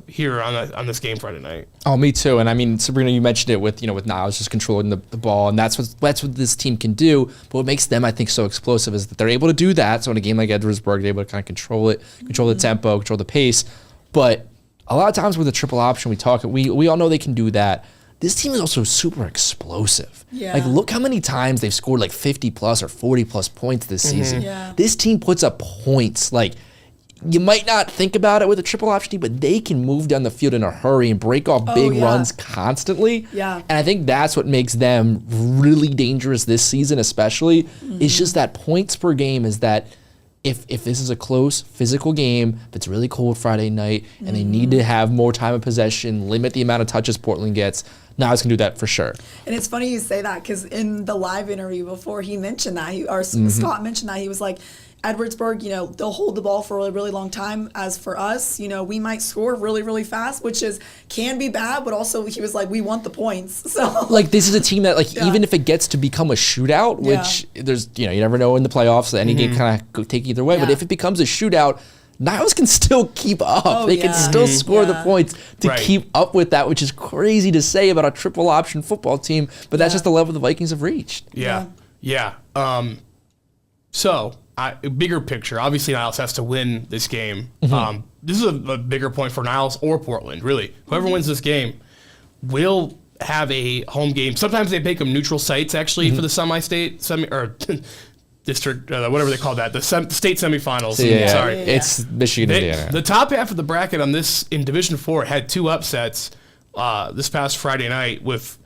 D: here on this game Friday night.
B: Oh, me too. And I mean, Sabrina, you mentioned it with Niles just controlling the ball, and that's what this team can do. But what makes them, I think, so explosive is that they're able to do that. So in a game like Edwardsburg, they're able to kind of control it, control the tempo, control the pace. But a lot of times with a triple option, we all know they can do that. This team is also super explosive.
C: Yeah.
B: Like, look how many times they've scored like 50 plus or 40 plus points this season.
C: Yeah.
B: This team puts up points. Like, you might not think about it with a triple option team, but they can move down the field in a hurry and break off big runs constantly.
C: Yeah.
B: And I think that's what makes them really dangerous this season, especially. It's just that points per game is that if this is a close physical game, if it's really cold Friday night and they need to have more time of possession, limit the amount of touches Portland gets, Niles can do that for sure.
C: And it's funny you say that, because in the live interview before he mentioned that, Scott mentioned that, he was like, Edwardsburg, they'll hold the ball for a really, really long time. As for us, we might score really, really fast, which can be bad, but also he was like, we want the points. So
B: like, this is a team that, like, even if it gets to become a shootout, which there's, you never know in the playoffs, so any game kind of take either way. But if it becomes a shootout, Niles can still keep up. They can still score the points to keep up with that, which is crazy to say about a triple option football team, but that's just the level the Vikings have reached.
D: Yeah. So, bigger picture, obviously Niles has to win this game. This is a bigger point for Niles or Portland, really. Whoever wins this game will have a home game. Sometimes they make them neutral sites, actually, for the district, whatever they call that, the state semifinals. Sorry.
B: It's Michigan, Indiana.
D: The top half of the bracket on this in Division 4 had 2 upsets this past Friday night, with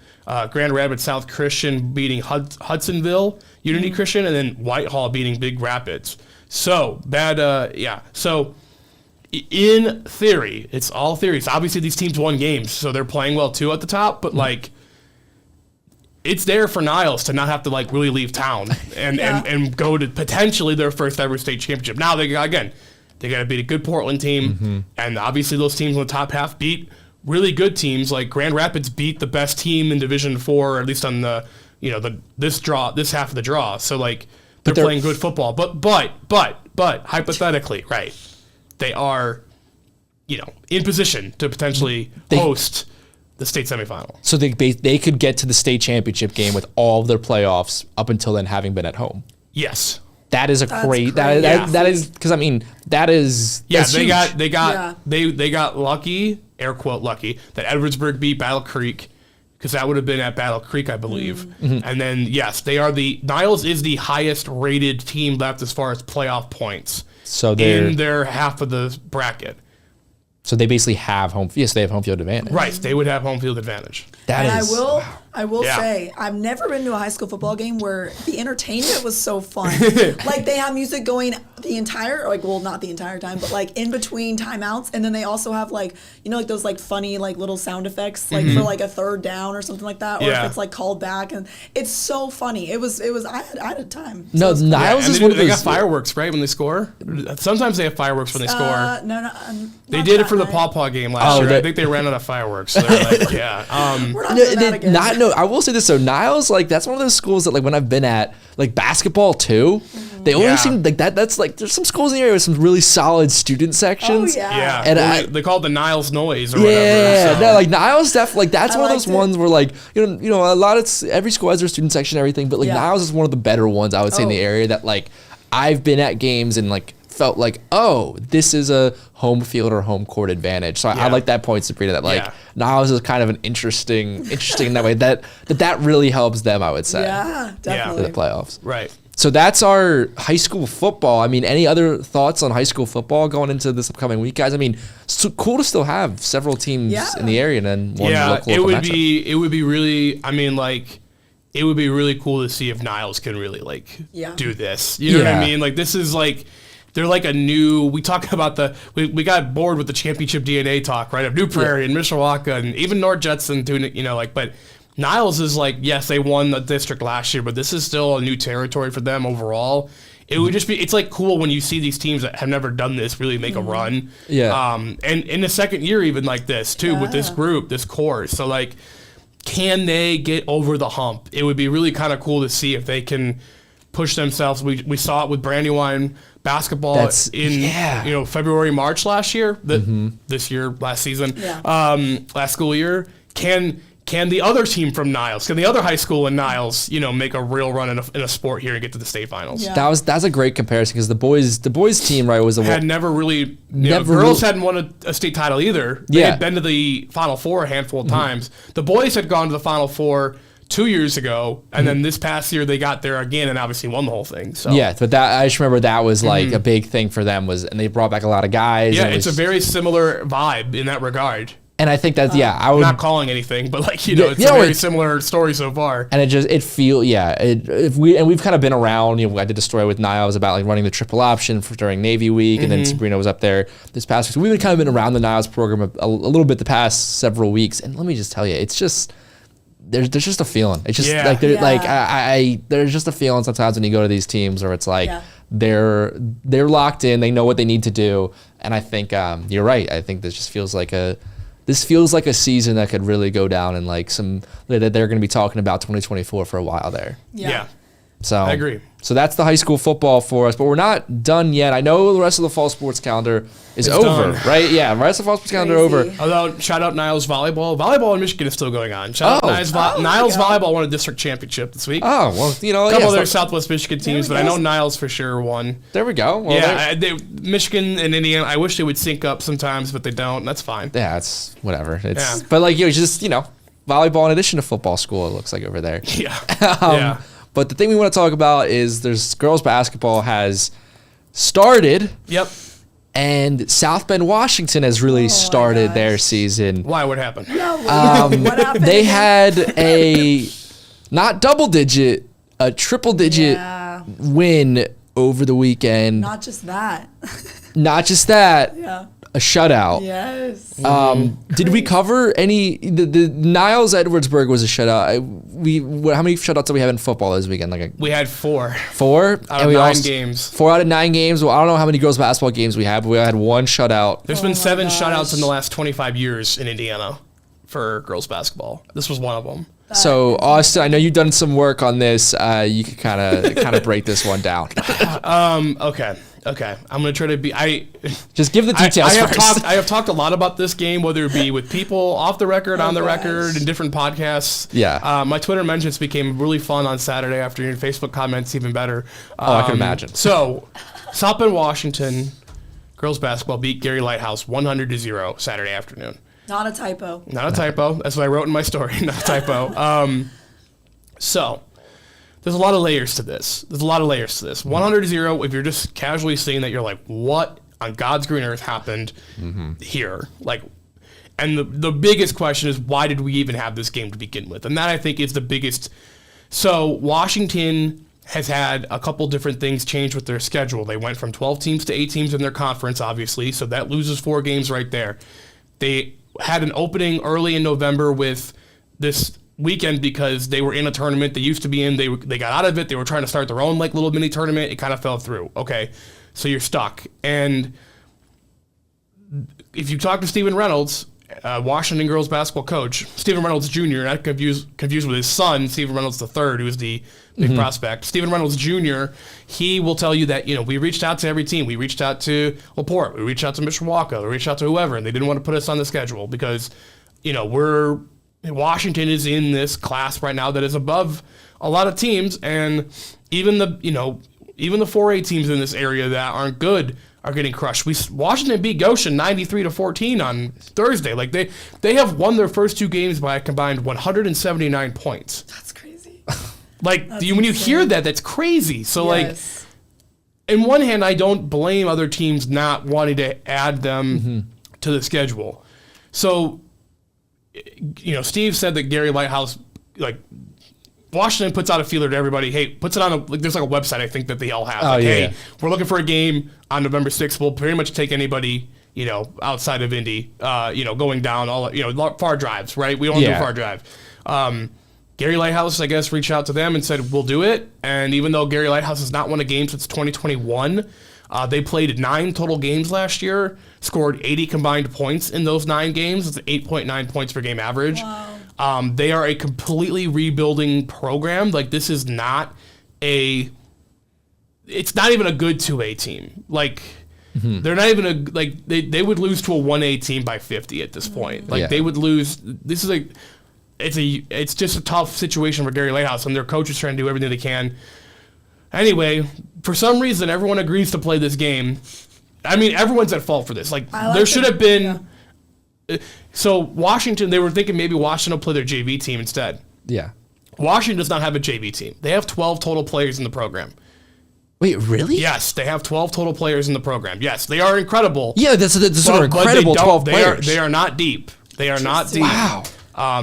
D: Grand Rapids South Christian beating Hudsonville Unity Christian, and then Whitehall beating Big Rapids. So, So, in theory, it's all theories. Obviously, these teams won games, so they're playing well too at the top. But like, it's there for Niles to not have to like really leave town and go to potentially their first ever state championship. Now they got to beat a good Portland team, and obviously those teams in the top half beat really good teams. Like Grand Rapids beat the best team in Division IV, or at least on the this half of the draw. So like they're playing good football. But hypothetically, right? They are, in position to potentially host the state semifinal.
B: So they could get to the state championship game with all of their playoffs up until then having been at home.
D: Yes.
B: That is that is because that is they got lucky, air quote lucky, that Edwardsburg beat Battle Creek, because that would have been at Battle Creek, I believe. And then yes, Niles is the highest rated team left as far as playoff points. So in their half of the bracket. So they basically have home. Yes, they have home field advantage.
D: Right, they would have home field advantage.
C: I will say, I've never been to a high school football game where the entertainment was so fun. Like they have music going the entire, not the entire time, but like in between timeouts, and then they also have like those like funny like little sound effects like for like a third down or something like that, or if it's like called back, and it's so funny. It was I had a time.
B: No, Niles is one of those.
D: They got fireworks right when they score. Sometimes they have fireworks when they score.
C: No,
D: they did it for the Paw game last year. I think they ran out of fireworks. So they're like,
C: we're not doing that again.
B: I will say this. So Niles, like that's one of those schools that like when I've been at, like basketball too, they always seem like that. That's like there's some schools in the area with some really solid student sections.
D: And they call it the Niles noise or whatever.
B: Yeah, no, like Niles definitely like that's one of those ones where like a lot of every school has their student section and everything, but like Niles is one of the better ones I would say in the area that like I've been at games and like felt like, oh, this is a home field or home court advantage. So I like that point, Sabrina, that like Niles is kind of an interesting in that way that really helps them, I would say.
C: Yeah, definitely.
B: For the playoffs.
D: Right.
B: So that's our high school football. I mean, any other thoughts on high school football going into this upcoming week, guys? I mean, it's cool to still have several teams in the area and then one local
D: it would be really, it would be really cool to see if Niles can really do this. You know what I mean? Like this is like they're like a new. We talk about we got bored with the championship DNA talk, right? Of New Prairie and Mishawaka and even North Judson doing it. But Niles is like, yes, they won the district last year, but this is still a new territory for them overall. It would just be, it's like cool when you see these teams that have never done this really make a run. Yeah. And in the second year, even like this too, with this group, this course. So like, can they get over the hump? It would be really kind of cool to see if they can push themselves. We saw it with Brandywine basketball in February, March last year. This year, last season, last school year. Can the other team from Niles, can the other high school in Niles, make a real run in a sport here and get to the state finals?
B: Yeah. That's a great comparison because the boys team, right, was the
D: had never really girls hadn't won a state title either. They had been to the Final Four a handful of times. The boys had gone to the Final Four 2 years ago, and then this past year they got there again and obviously won the whole thing. So
B: but I just remember that was like a big thing for them and they brought back a lot of guys.
D: Yeah, it's a very similar vibe in that regard.
B: And I think that I would
D: I'm not calling anything, but it's a very similar story so far.
B: And we've kind of been around. I did a story with Niles about like running the triple option during Navy Week, and then Sabrina was up there this past week. So we've kind of been around the Niles program a little bit the past several weeks. And let me just tell you, it's just there's just a feeling. It's just there's just a feeling sometimes when you go to these teams where it's like they're locked in, they know what they need to do, and I think you're right. I think this just feels like a season that could really go down and like that they're going to be talking about 2024 for a while there.
D: Yeah.
B: So
D: I agree.
B: So that's the high school football for us, but we're not done yet. I know the rest of the fall sports calendar is over, right? Yeah, the rest of the fall sports calendar over.
D: Although, shout out Niles volleyball. Volleyball in Michigan is still going on. Shout out Niles volleyball won a district championship this week.
B: Oh, well,
D: a couple other Southwest Michigan teams, but I know Niles for sure won.
B: There we go. Well,
D: Michigan and Indiana, I wish they would sync up sometimes, but they don't. That's fine.
B: Yeah, it's whatever. But volleyball in addition to football school, it looks like over there.
D: Yeah.
B: But the thing we want to talk about is there's girls basketball has started.
D: Yep.
B: And South Bend, Washington has really started their season.
D: Why? What happened?
C: What happened?
B: They had a not double-digit, a triple-digit win over the weekend.
C: Not just that.
B: Not just that.
C: Yeah.
B: A shutout.
C: Yes.
B: Did we cover any? The Niles Edwardsburg was a shutout. How many shutouts did we have in football this weekend?
D: We had 4.
B: 4
D: out of 9 games.
B: 4 out of 9 games. Well, I don't know how many girls basketball games we had, but we had 1 shutout.
D: There's been 7 shutouts in the last 25 years in Indiana for girls basketball. This was one of them.
B: So Austin, I know you've done some work on this. You could kind of break this one down.
D: Okay. I'm gonna try to be.
B: Just give the details first.
D: I have talked a lot about this game, whether it be with people off the record, on the record, in different podcasts.
B: Yeah.
D: My Twitter mentions became really fun on Saturday afternoon. Facebook comments even better.
B: I can imagine.
D: So, South Bend, Washington, girls basketball beat Gary Lighthouse 100-0 Saturday afternoon.
C: Not a typo.
D: Not a typo. That's what I wrote in my story. Not a typo. So, there's a lot of layers to this. 100-0, if you're just casually seeing that, you're like, what on God's green earth happened here? Like, and the biggest question is, why did we even have this game to begin with? And that, I think, is the biggest. So, Washington has had a couple different things change with their schedule. They went from 12 teams to 8 teams in their conference, obviously, so that loses 4 games right there. They had an opening early in November with this weekend because they were in a tournament they used to be in. They got out of it. They were trying to start their own like little mini tournament. It kind of fell through. Okay, so you're stuck. And if you talk to Stephen Reynolds, Washington girls basketball coach, Stephen Reynolds Jr., not confused with his son, Stephen Reynolds III, who's the big prospect. Stephen Reynolds Jr., he will tell you that, we reached out to every team. We reached out to LaPorte. We reached out to Mishawaka. We reached out to whoever, and they didn't want to put us on the schedule because, Washington is in this class right now that is above a lot of teams, and even the 4A teams in this area that aren't good are getting crushed. Washington beat Goshen 93-14 on Thursday. Like they have won their first 2 games by a combined 179 points.
C: That's crazy.
D: Like
C: That's
D: when you
C: insane.
D: hear that, that's crazy. So
C: Yes.
D: in one hand, I don't blame other teams not wanting to add them to the schedule. So, Steve said that Gary Lighthouse, Washington puts out a feeler to everybody. Hey, puts it on there's a website I think that they all have. Hey, we're looking for a game on November 6th. We'll pretty much take anybody, outside of Indy, going down far drives, right? We don't do far drive. Gary Lighthouse, I guess, reached out to them and said, we'll do it. And even though Gary Lighthouse has not won a game since 2021, they played 9 total games last year, scored 80 combined points in those 9 games. It's 8.9 points per game average. Wow. They are a completely rebuilding program. Like, this is not it's not even a good 2A team. Like, they're not even they would lose to a 1A team by 50 at this point. Like, they would lose. This is it's just a tough situation for Gary Lighthouse, and their coach is trying to do everything they can. Anyway, for some reason, everyone agrees to play this game. I mean, everyone's at fault for this. There should have been. Yeah. So Washington, they were thinking maybe Washington will play their JV team instead.
B: Yeah.
D: Washington does not have a JV team. They have 12 total players in the program.
B: Wait, really?
D: Yes, they have 12 total players in the program. Yes, they are incredible.
B: Yeah, that's an incredible 12 players.
D: They are not deep. They are not deep.
B: Wow.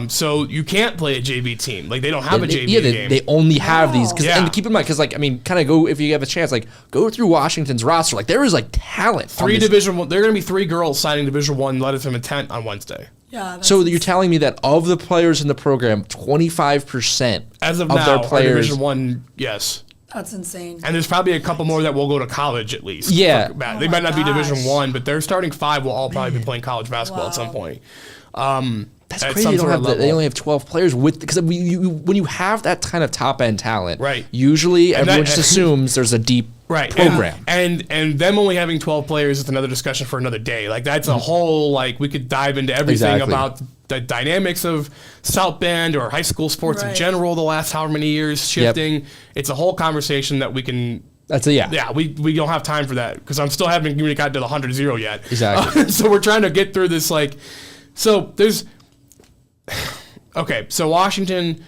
D: So you can't play a JV team. They don't have a JV game.
B: They only have these. And keep in mind, because kind of go, if you have a chance, go through Washington's roster. There is talent.
D: 3 Division I. There are going to be 3 girls signing Division I letters of intent on Wednesday.
C: Yeah.
B: So you're telling me that of the players in the program, 25%
D: as of
B: now
D: their
B: players,
D: Division I, yes.
C: That's insane.
D: And there's probably a couple more that will go to college at least.
B: Yeah.
D: They might not be Division I, but their starting 5 will all probably be playing college basketball at some point.
B: That's crazy. They only have 12 players because when you have that kind of top end talent,
D: right?
B: Usually everyone just assumes there's a deep program,
D: and them only having 12 players is another discussion for another day. That's a whole we could dive into everything about the dynamics of South Bend or high school sports in general the last however many years shifting. Yep. It's a whole conversation that we can. We don't have time for that because I'm still haven't even got to the 100-0 yet.
B: Exactly.
D: So we're trying to get through this so there's. Okay, so Washington,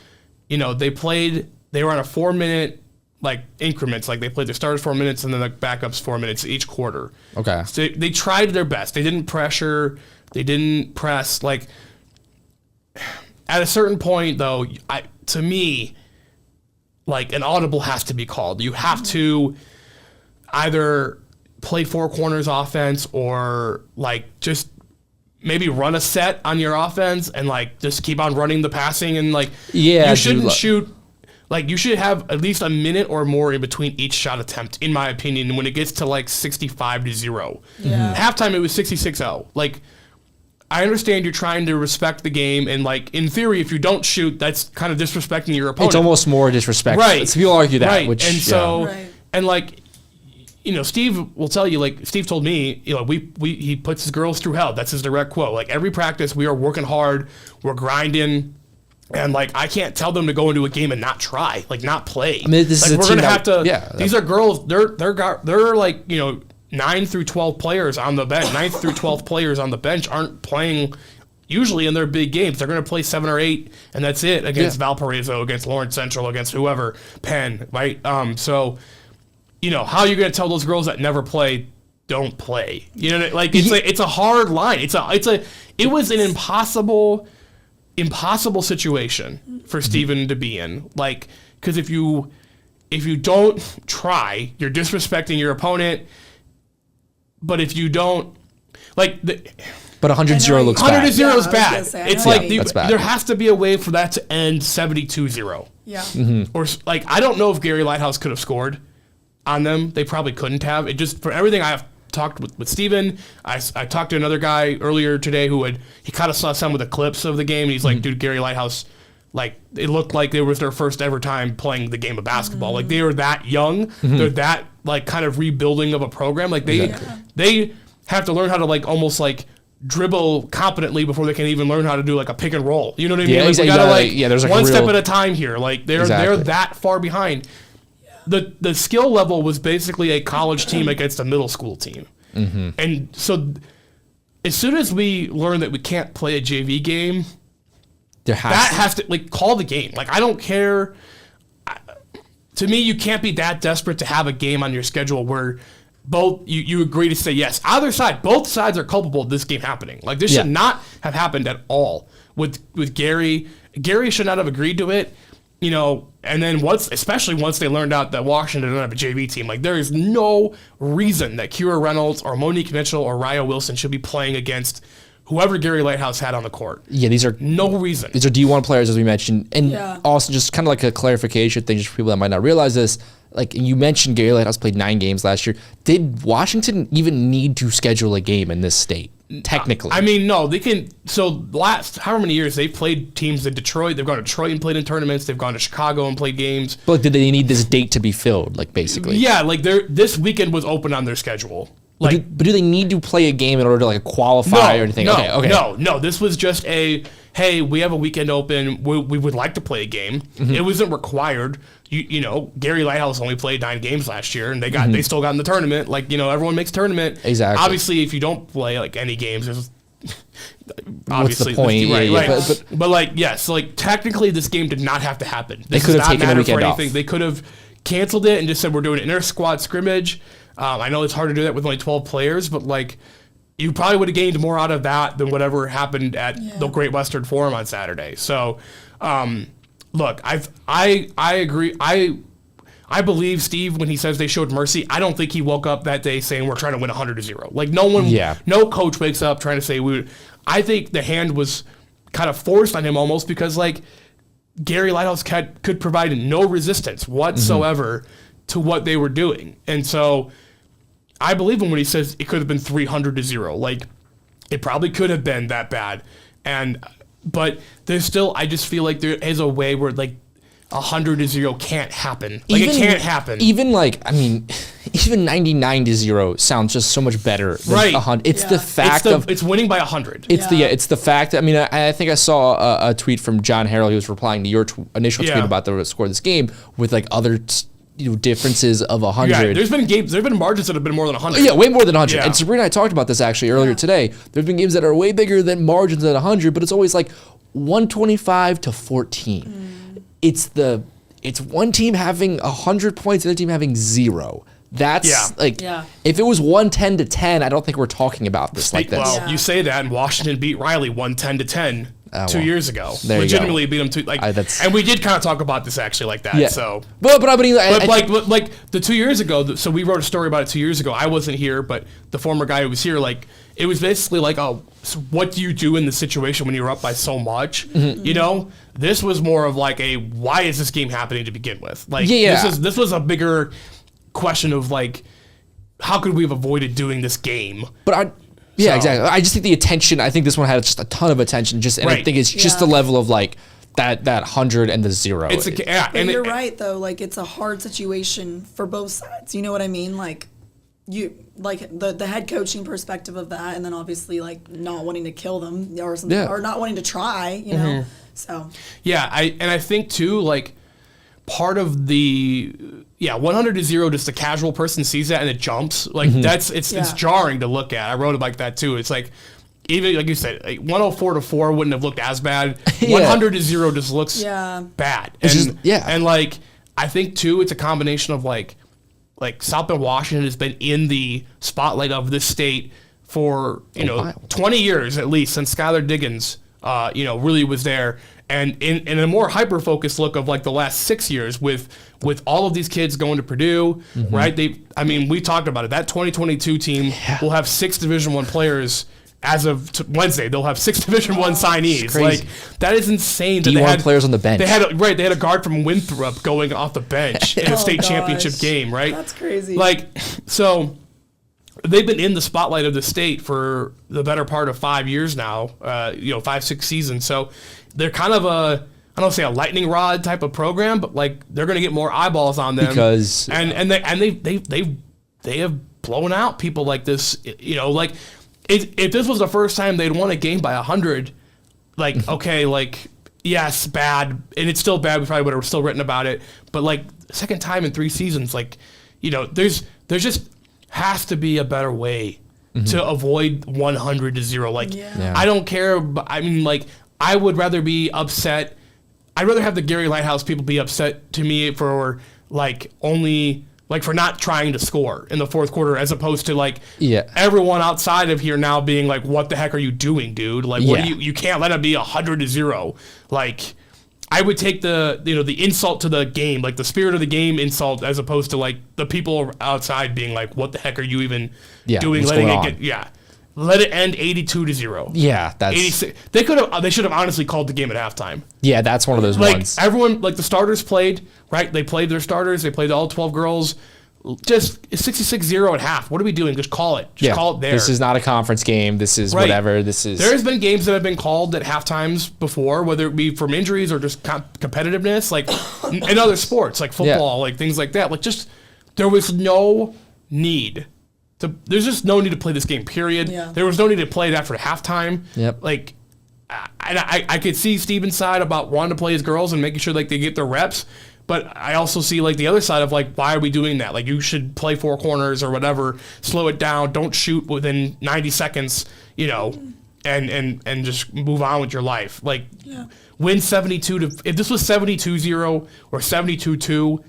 D: they were on a 4-minute increments. They played their starters 4 minutes and then the backups 4 minutes each quarter.
B: Okay.
D: So they tried their best. They didn't pressure. They didn't press. At a certain point, though, to me, an audible has to be called. You have to either play four corners offense or like just maybe run a set on your offense and like just keep on running the passing and like you shouldn't shoot. Like, you should have at least a minute or more in between each shot attempt, in my opinion, when it gets to, like, 65-0.
C: Yeah.
D: Halftime, it was 66-0. Like, I understand you're trying to respect the game, and, like, in theory, if you don't shoot, that's kind of disrespecting your opponent.
B: It's almost more disrespect.
D: Right.
B: So people argue that.
D: Right.
B: Which,
D: and so,
C: Right.
D: and, like, you know, Steve will tell you, like, Steve told me, you know, he puts his girls through hell. That's his direct quote. Like, every practice, we are working hard, we're grinding. And, like, I can't tell them to go into a game and not try, like, not play.
B: I mean, this
D: like,
B: is a
D: we're
B: team
D: gonna have to.
B: Yeah.
D: These are girls. They're like, you know, 9 through 12 players on the bench. 9th through 12th players on the bench aren't playing usually in their big games. They're gonna play 7 or 8, and that's it against Valparaiso, against Lawrence Central, against whoever, Penn, right? So, you know, how are you gonna tell those girls that never play don't play? You know, like it's a hard line. It was an impossible situation for Steven to be in. Like, because if you don't try, you're disrespecting your opponent. But if you don't, like,
B: but 100-0 looks
D: 100-0
B: bad.
D: is
C: Yeah, I was
D: bad.
C: gonna say, I
D: It's
C: know
D: like
C: what you mean.
B: That's bad.
D: there has to be a way for that to end 72-0.
C: Yeah.
D: Or like, I don't know if Gary Lighthouse could have scored on them. They probably couldn't have. It just, for everything I have talked with Steven, I talked to another guy earlier today he kind of saw some of the clips of the game, and he's like, dude, Gary Lighthouse, like, it looked like it was their first ever time playing the game of basketball. Like, they were that young. They're that, like, kind of rebuilding of a program. Like, they have to learn how to, like, almost, like, dribble competently before they can even learn how to do, like, a pick and roll. You know what I mean?
B: Yeah,
D: like,
B: exactly.
D: we gotta, like,
B: There's, like,
D: one
B: a
D: step
B: real-
D: at a time here. Like, they're
B: Exactly.
D: that far behind. The skill level was basically a college team against a middle school team. And so as soon as we learn that we can't play a JV game,
B: That
D: has to, like, call the game. Like, I don't care. To me, you can't be that desperate to have a game on your schedule where both you agree to say yes. Either side, both sides are culpable of this game happening. Like, this should not have happened at all with Gary. Gary should not have agreed to it. You know, and then especially once they learned out that Washington didn't have a JV team, like, there is no reason that Kira Reynolds or Monique Mitchell or Raya Wilson should be playing against whoever Gary Lighthouse had on the court.
B: Yeah, these are
D: no reason.
B: These are D1 players, as we mentioned, and
C: Yeah.
B: also just kind of like a clarification thing, just for people that might not realize this. Like, you mentioned Gary Lighthouse played 9 games last year. Did Washington even need to schedule a game in this state? Technically,
D: I mean, no, they can. So last however many years they've played teams in Detroit. They've gone to Detroit and played in tournaments. They've gone to Chicago and played games.
B: but like, did they need this date to be filled? Like, basically,
D: Yeah, like this weekend was open on their schedule. Like,
B: But do they need to play a game in order to, like, qualify or anything? Okay.
D: No. This was just hey, we have a weekend open. We would like to play a game. It wasn't required. You know, Gary Lighthouse only played 9 games last year, and they still got in the tournament. Like, you know, everyone makes tournament.
B: Exactly.
D: Obviously, if you don't play, like, any games, there's
B: What's the point?
D: Right,
B: Yeah,
D: right. But like, yes, so, like, technically, this game did not have to happen. This
B: could
D: does
B: have
D: not
B: taken a
D: matter
B: weekend
D: for
B: off.
D: anything. They could have canceled it and just said we're doing an inter-squad scrimmage. I know it's hard to do that with only 12 players, but, like, you probably would have gained more out of that than whatever happened at the Great Western Forum on Saturday. So, look, I agree. I believe Steve when he says they showed mercy. I don't think he woke up that day saying we're trying to win 100-0. Like, no coach wakes up trying to say we would. I think the hand was kind of forced on him almost because, like, Gary Lighthouse could provide no resistance whatsoever to what they were doing. And so I believe him when he says it could have been 300-0. Like, it probably could have been that bad. But there's still, I just feel like there is a way where, like, 100-0 can't happen. Like, it can't happen.
B: Even, like, I mean, even 99-0 sounds just so much better than
D: Right.
B: 100. It's the
C: Yeah.
B: fact
D: it's winning by 100.
B: It's the fact that, I mean, I think I saw a tweet from John Harrell. He was replying to your initial tweet about the score of this game with, like, other differences of 100.
D: Yeah, there's been margins that have been more than 100.
B: Yeah, way more than 100.
D: Yeah.
B: And Sabrina and I talked about this actually earlier today. There's been games that are way bigger than margins at 100, but it's always like 125 to 14. It's one team having 100 points, the other team having 0. That's if it was 110 to 10, I don't think we're talking about this like this.
D: Well, you say that, and Washington beat Riley 110-10 2 years ago.
B: There you
D: Legitimately
B: go.
D: beat them and we did kind of talk about this actually like that.
B: Yeah.
D: So,
B: but I mean,
D: like the 2 years ago. So we wrote a story about it 2 years ago. I wasn't here, but the former guy who was here, like it was basically like, oh, so what do you do in the situation when you're up by so much? You know, this was more of like why is this game happening to begin with? Like this was a bigger question of like, how could we have avoided doing this game?
B: But exactly. I just think the attention. I think this one had just a ton of attention. I think it's just the level of like that 100 and the 0.
C: And you're right though. Like it's a hard situation for both sides. You know what I mean? Like you like the head coaching perspective of that, and then obviously like not wanting to kill them or something, or not wanting to try. You know. So. Yeah,
D: I think too like part of the 100 to 0, just a casual person sees that and it jumps. Like it's jarring to look at. I wrote it like that too. It's like even like you said, like 104 to 4 wouldn't have looked as bad. 100 to 0 just looks bad. And like I think too, it's a combination of like South Bend, Washington has been in the spotlight of this state for 20 years at least, since Skylar Diggins really was there. And in a more hyper-focused look of like the last 6 years with all of these kids going to Purdue, right? We talked about it. That 2022 team will have 6 Division I players as of Wednesday. They'll have 6 Division I signees. Like that is insane. That
B: D1 players on the bench.
D: They had a guard from Winthrop going off the bench in a state championship game, right?
C: That's crazy.
D: Like so. They've been in the spotlight of the state for the better part of 5 years now, 5-6 seasons. So they're kind of I don't want to say a lightning rod type of program, but like they're going to get more eyeballs on them
B: because
D: they have blown out people like this. Like if this was the first time they'd won a game by 100, like okay, like yes, bad, and it's still bad. We probably would have still written about it, but like second time in 3 seasons, like there's just has to be a better way to avoid 100 to 0. Like, I don't care. But I mean, like, I would rather be upset. I'd rather have the Gary Lighthouse people be upset to me for like for not trying to score in the fourth quarter, as opposed to like everyone outside of here now being like, what the heck are you doing, dude? Like, what do you can't let it be 100 to 0. Like, I would take the insult to the game, like the spirit of the game insult, as opposed to like the people outside being like, "What the heck are you even doing? Letting it get let it end 82 to 0."
B: Yeah, that's
D: 86. They should have honestly called the game at halftime.
B: Yeah, that's one of those ones.
D: Everyone, like the starters played, right? They played their starters. They played all 12 girls. Just 66-0 at half. What are we doing? Just call it. Just call it there.
B: This is not a conference game. This is whatever. This is.
D: There's been games that have been called at halftimes before, whether it be from injuries or just competitiveness, like in other sports, like football, like things like that. Like just there was no need to. There's just no need to play this game. Period. Yeah. There was no need to play it after halftime.
B: Yep.
D: Like, I could see Steven's side about wanting to play his girls and making sure like they get their reps. But I also see like the other side of like, why are we doing that? Like, you should play 4 corners or whatever, slow it down, don't shoot within 90 seconds, and just move on with your life. Like, win 72 to, if this was 72-0 or 72-2,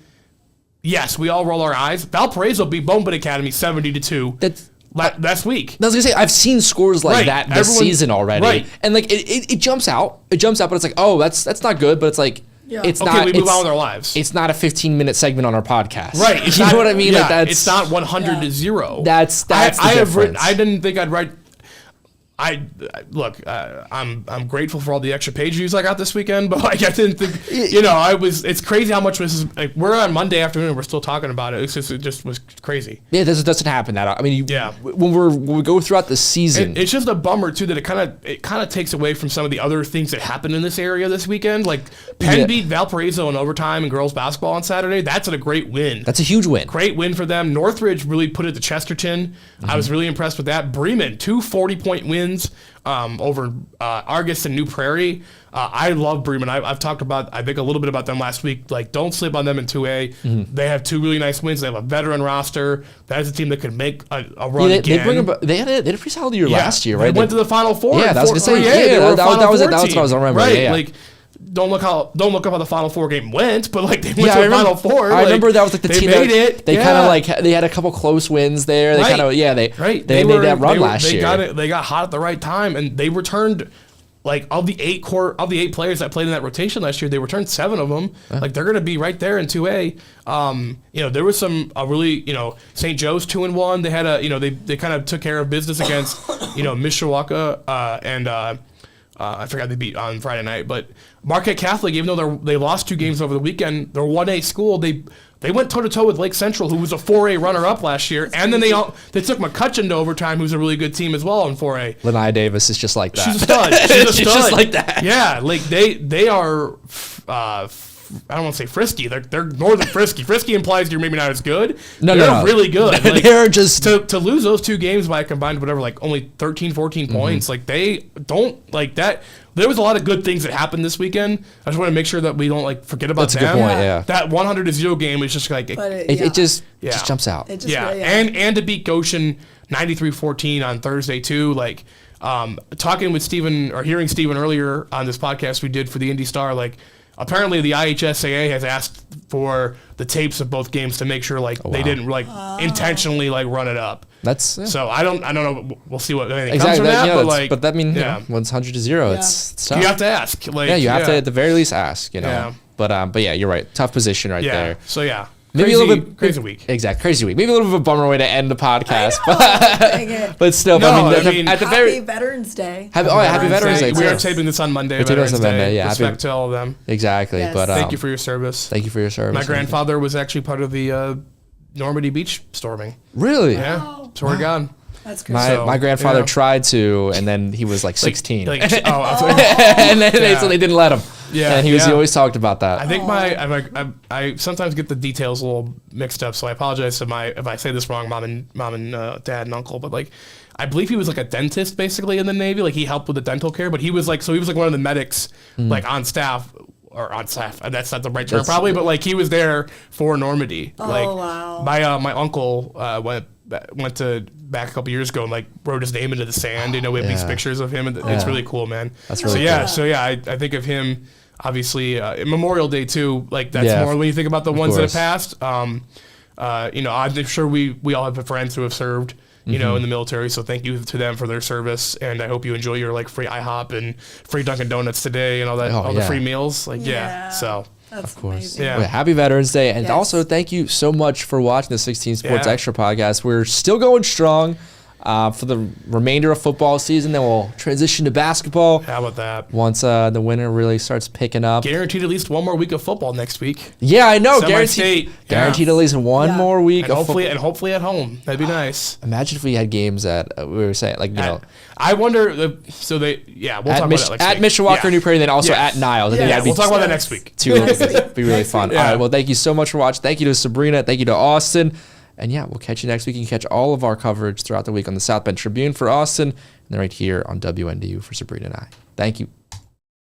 D: yes, we all roll our eyes. Valparaiso beat Bowman Academy 70-2. Last week.
B: I was gonna say, I've seen scores like that this season already, and like it jumps out. It jumps out, but it's like, oh, that's not good. But it's like. Yeah. It's
D: okay,
B: not,
D: we move on with our lives.
B: It's not a 15-minute segment on our podcast.
D: Right.
B: You know what I mean?
D: Yeah,
B: like that's,
D: it's not 100 to 0.
B: That's the difference.
D: I didn't think I'd write. I'm grateful for all the extra page views I got this weekend, but like I didn't think, it's crazy how much this is, like, we're on Monday afternoon and we're still talking about it. It just was crazy.
B: Yeah, this doesn't happen that. I mean, when we go throughout the season,
D: it's just a bummer too that it kind of takes away from some of the other things that happened in this area this weekend. Like Penn beat Valparaiso in overtime in girls basketball on Saturday. That's a great win.
B: That's a huge win.
D: Great win for them. Northridge really put it to Chesterton. I was really impressed with that. Bremen, 2 40-point wins over Argus and New Prairie. I love Bremen. I've talked about, I think, a little bit about them last week. Like, don't sleep on them in 2A. They have 2 really nice wins. They have a veteran roster. That is a team that could make a run again.
B: They had a pretty solid year last year, right?
D: They went to the Final Four.
B: Yeah, that was going to say. That was what I was remembering.
D: Right,
B: yeah.
D: like, don't look up how the Final Four game went, but like they went to the Final Four.
B: I remember that was like the team
D: that made it.
B: They kind of like they had a couple close wins there. They kind of they made that run last year.
D: They got hot at the right time, and they returned like of the 8 players that played in that rotation last year, they returned 7 of them. Like they're going to be right there in 2A. There was some really, St. Joe's 2-1. They had they kind of took care of business against, Mishawaka and I forgot they beat on Friday night. But Marquette Catholic, even though they lost 2 games over the weekend, they're 1A school. They went toe-to-toe with Lake Central, who was a 4A runner-up last year, and then they took McCutcheon to overtime, who's a really good team as well in 4A.
B: Lanai Davis is just like that.
D: She's a stud. She's
B: just like that.
D: Yeah, like they are. I don't want to say frisky. They're more than frisky. Frisky implies you're maybe not as good. They're really good. Like,
B: they're just
D: to lose those 2 games by a combined whatever, like only 13, 14 points. Like they don't like that. There was a lot of good things that happened this weekend. I just want to make sure that we don't forget about them.
B: That's a good point. Yeah,
D: that 100-0 game is just like
B: it just jumps out.
C: It just
D: and to beat Goshen 93-14 on Thursday too. Like talking with Steven or hearing Steven earlier on this podcast we did for the Indy Star. Like apparently the IHSAA has asked for the tapes of both games to make sure they didn't intentionally run it up.
B: That's
D: so I don't know. We'll see what anything comes from that.
B: But that means when it's 100-0, it's tough.
D: You have to ask.
B: You have to at the very least ask.
D: Yeah.
B: But yeah, you're right. Tough position right there.
D: So yeah.
B: Maybe a little bit
D: crazy week.
B: Exactly, crazy week. Maybe a little bit of a bummer way to end the podcast,
C: Dang it.
B: but still. At the
C: Happy Veterans Day.
B: Happy Veterans Day.
D: We are taping this on Monday. Veterans Day. Yeah, respect to all of them.
B: Exactly.
C: Yes.
B: But
D: thank you for your service.
B: Thank you for your service.
D: My grandfather was actually part of the Normandy Beach storming.
B: Really?
D: Yeah.
C: Wow.
D: Swear to God.
C: That's crazy.
B: My grandfather tried to, and then he was 16.
D: and
B: then so they didn't let him.
D: Yeah,
B: and he always talked about that.
D: I think I sometimes get the details a little mixed up, so I apologize if I say this wrong, mom and dad and uncle. But I believe he was a dentist basically in the Navy. He helped with the dental care, but he was one of the medics on staff. Or on staff, that's not the right term probably, but he was there for Normandy.
C: Wow.
D: My uncle went to back a couple years ago and wrote his name into the sand. We have these pictures of him, and it's really cool, man.
B: That's really cool.
D: So I think of him obviously Memorial Day too. That's more when you think about the ones that have passed. I'm sure we all have friends who have served. In the military, so thank you to them for their service, and I hope you enjoy your free IHOP and free Dunkin' Donuts today and all that, the free meals. So
C: That's
B: of course.
C: amazing.
D: Yeah.
B: Well, happy Veterans Day, and also thank you so much for watching the 16 Sports Extra podcast. We're still going strong for the remainder of football season. Then we'll transition to basketball.
D: How about that?
B: Once the winter really starts picking up.
D: Guaranteed at least one more week of football next week.
B: Yeah, I know.
D: Semi-state.
B: Guaranteed at least one more week.
D: And hopefully at home. That'd be nice.
B: Imagine if we had games that we were saying
D: I wonder. We'll talk about that next week.
B: At Mishawaka or New Prairie, then also at Neill.
D: We'll talk about that next week.
B: It'd be really fun. All right. Well, thank you so much for watching. Thank you to Sabrina. Thank you to Austin. And we'll catch you next week. You can catch all of our coverage throughout the week on the South Bend Tribune for Austin, and then right here on WNDU for Sabrina and I. Thank you.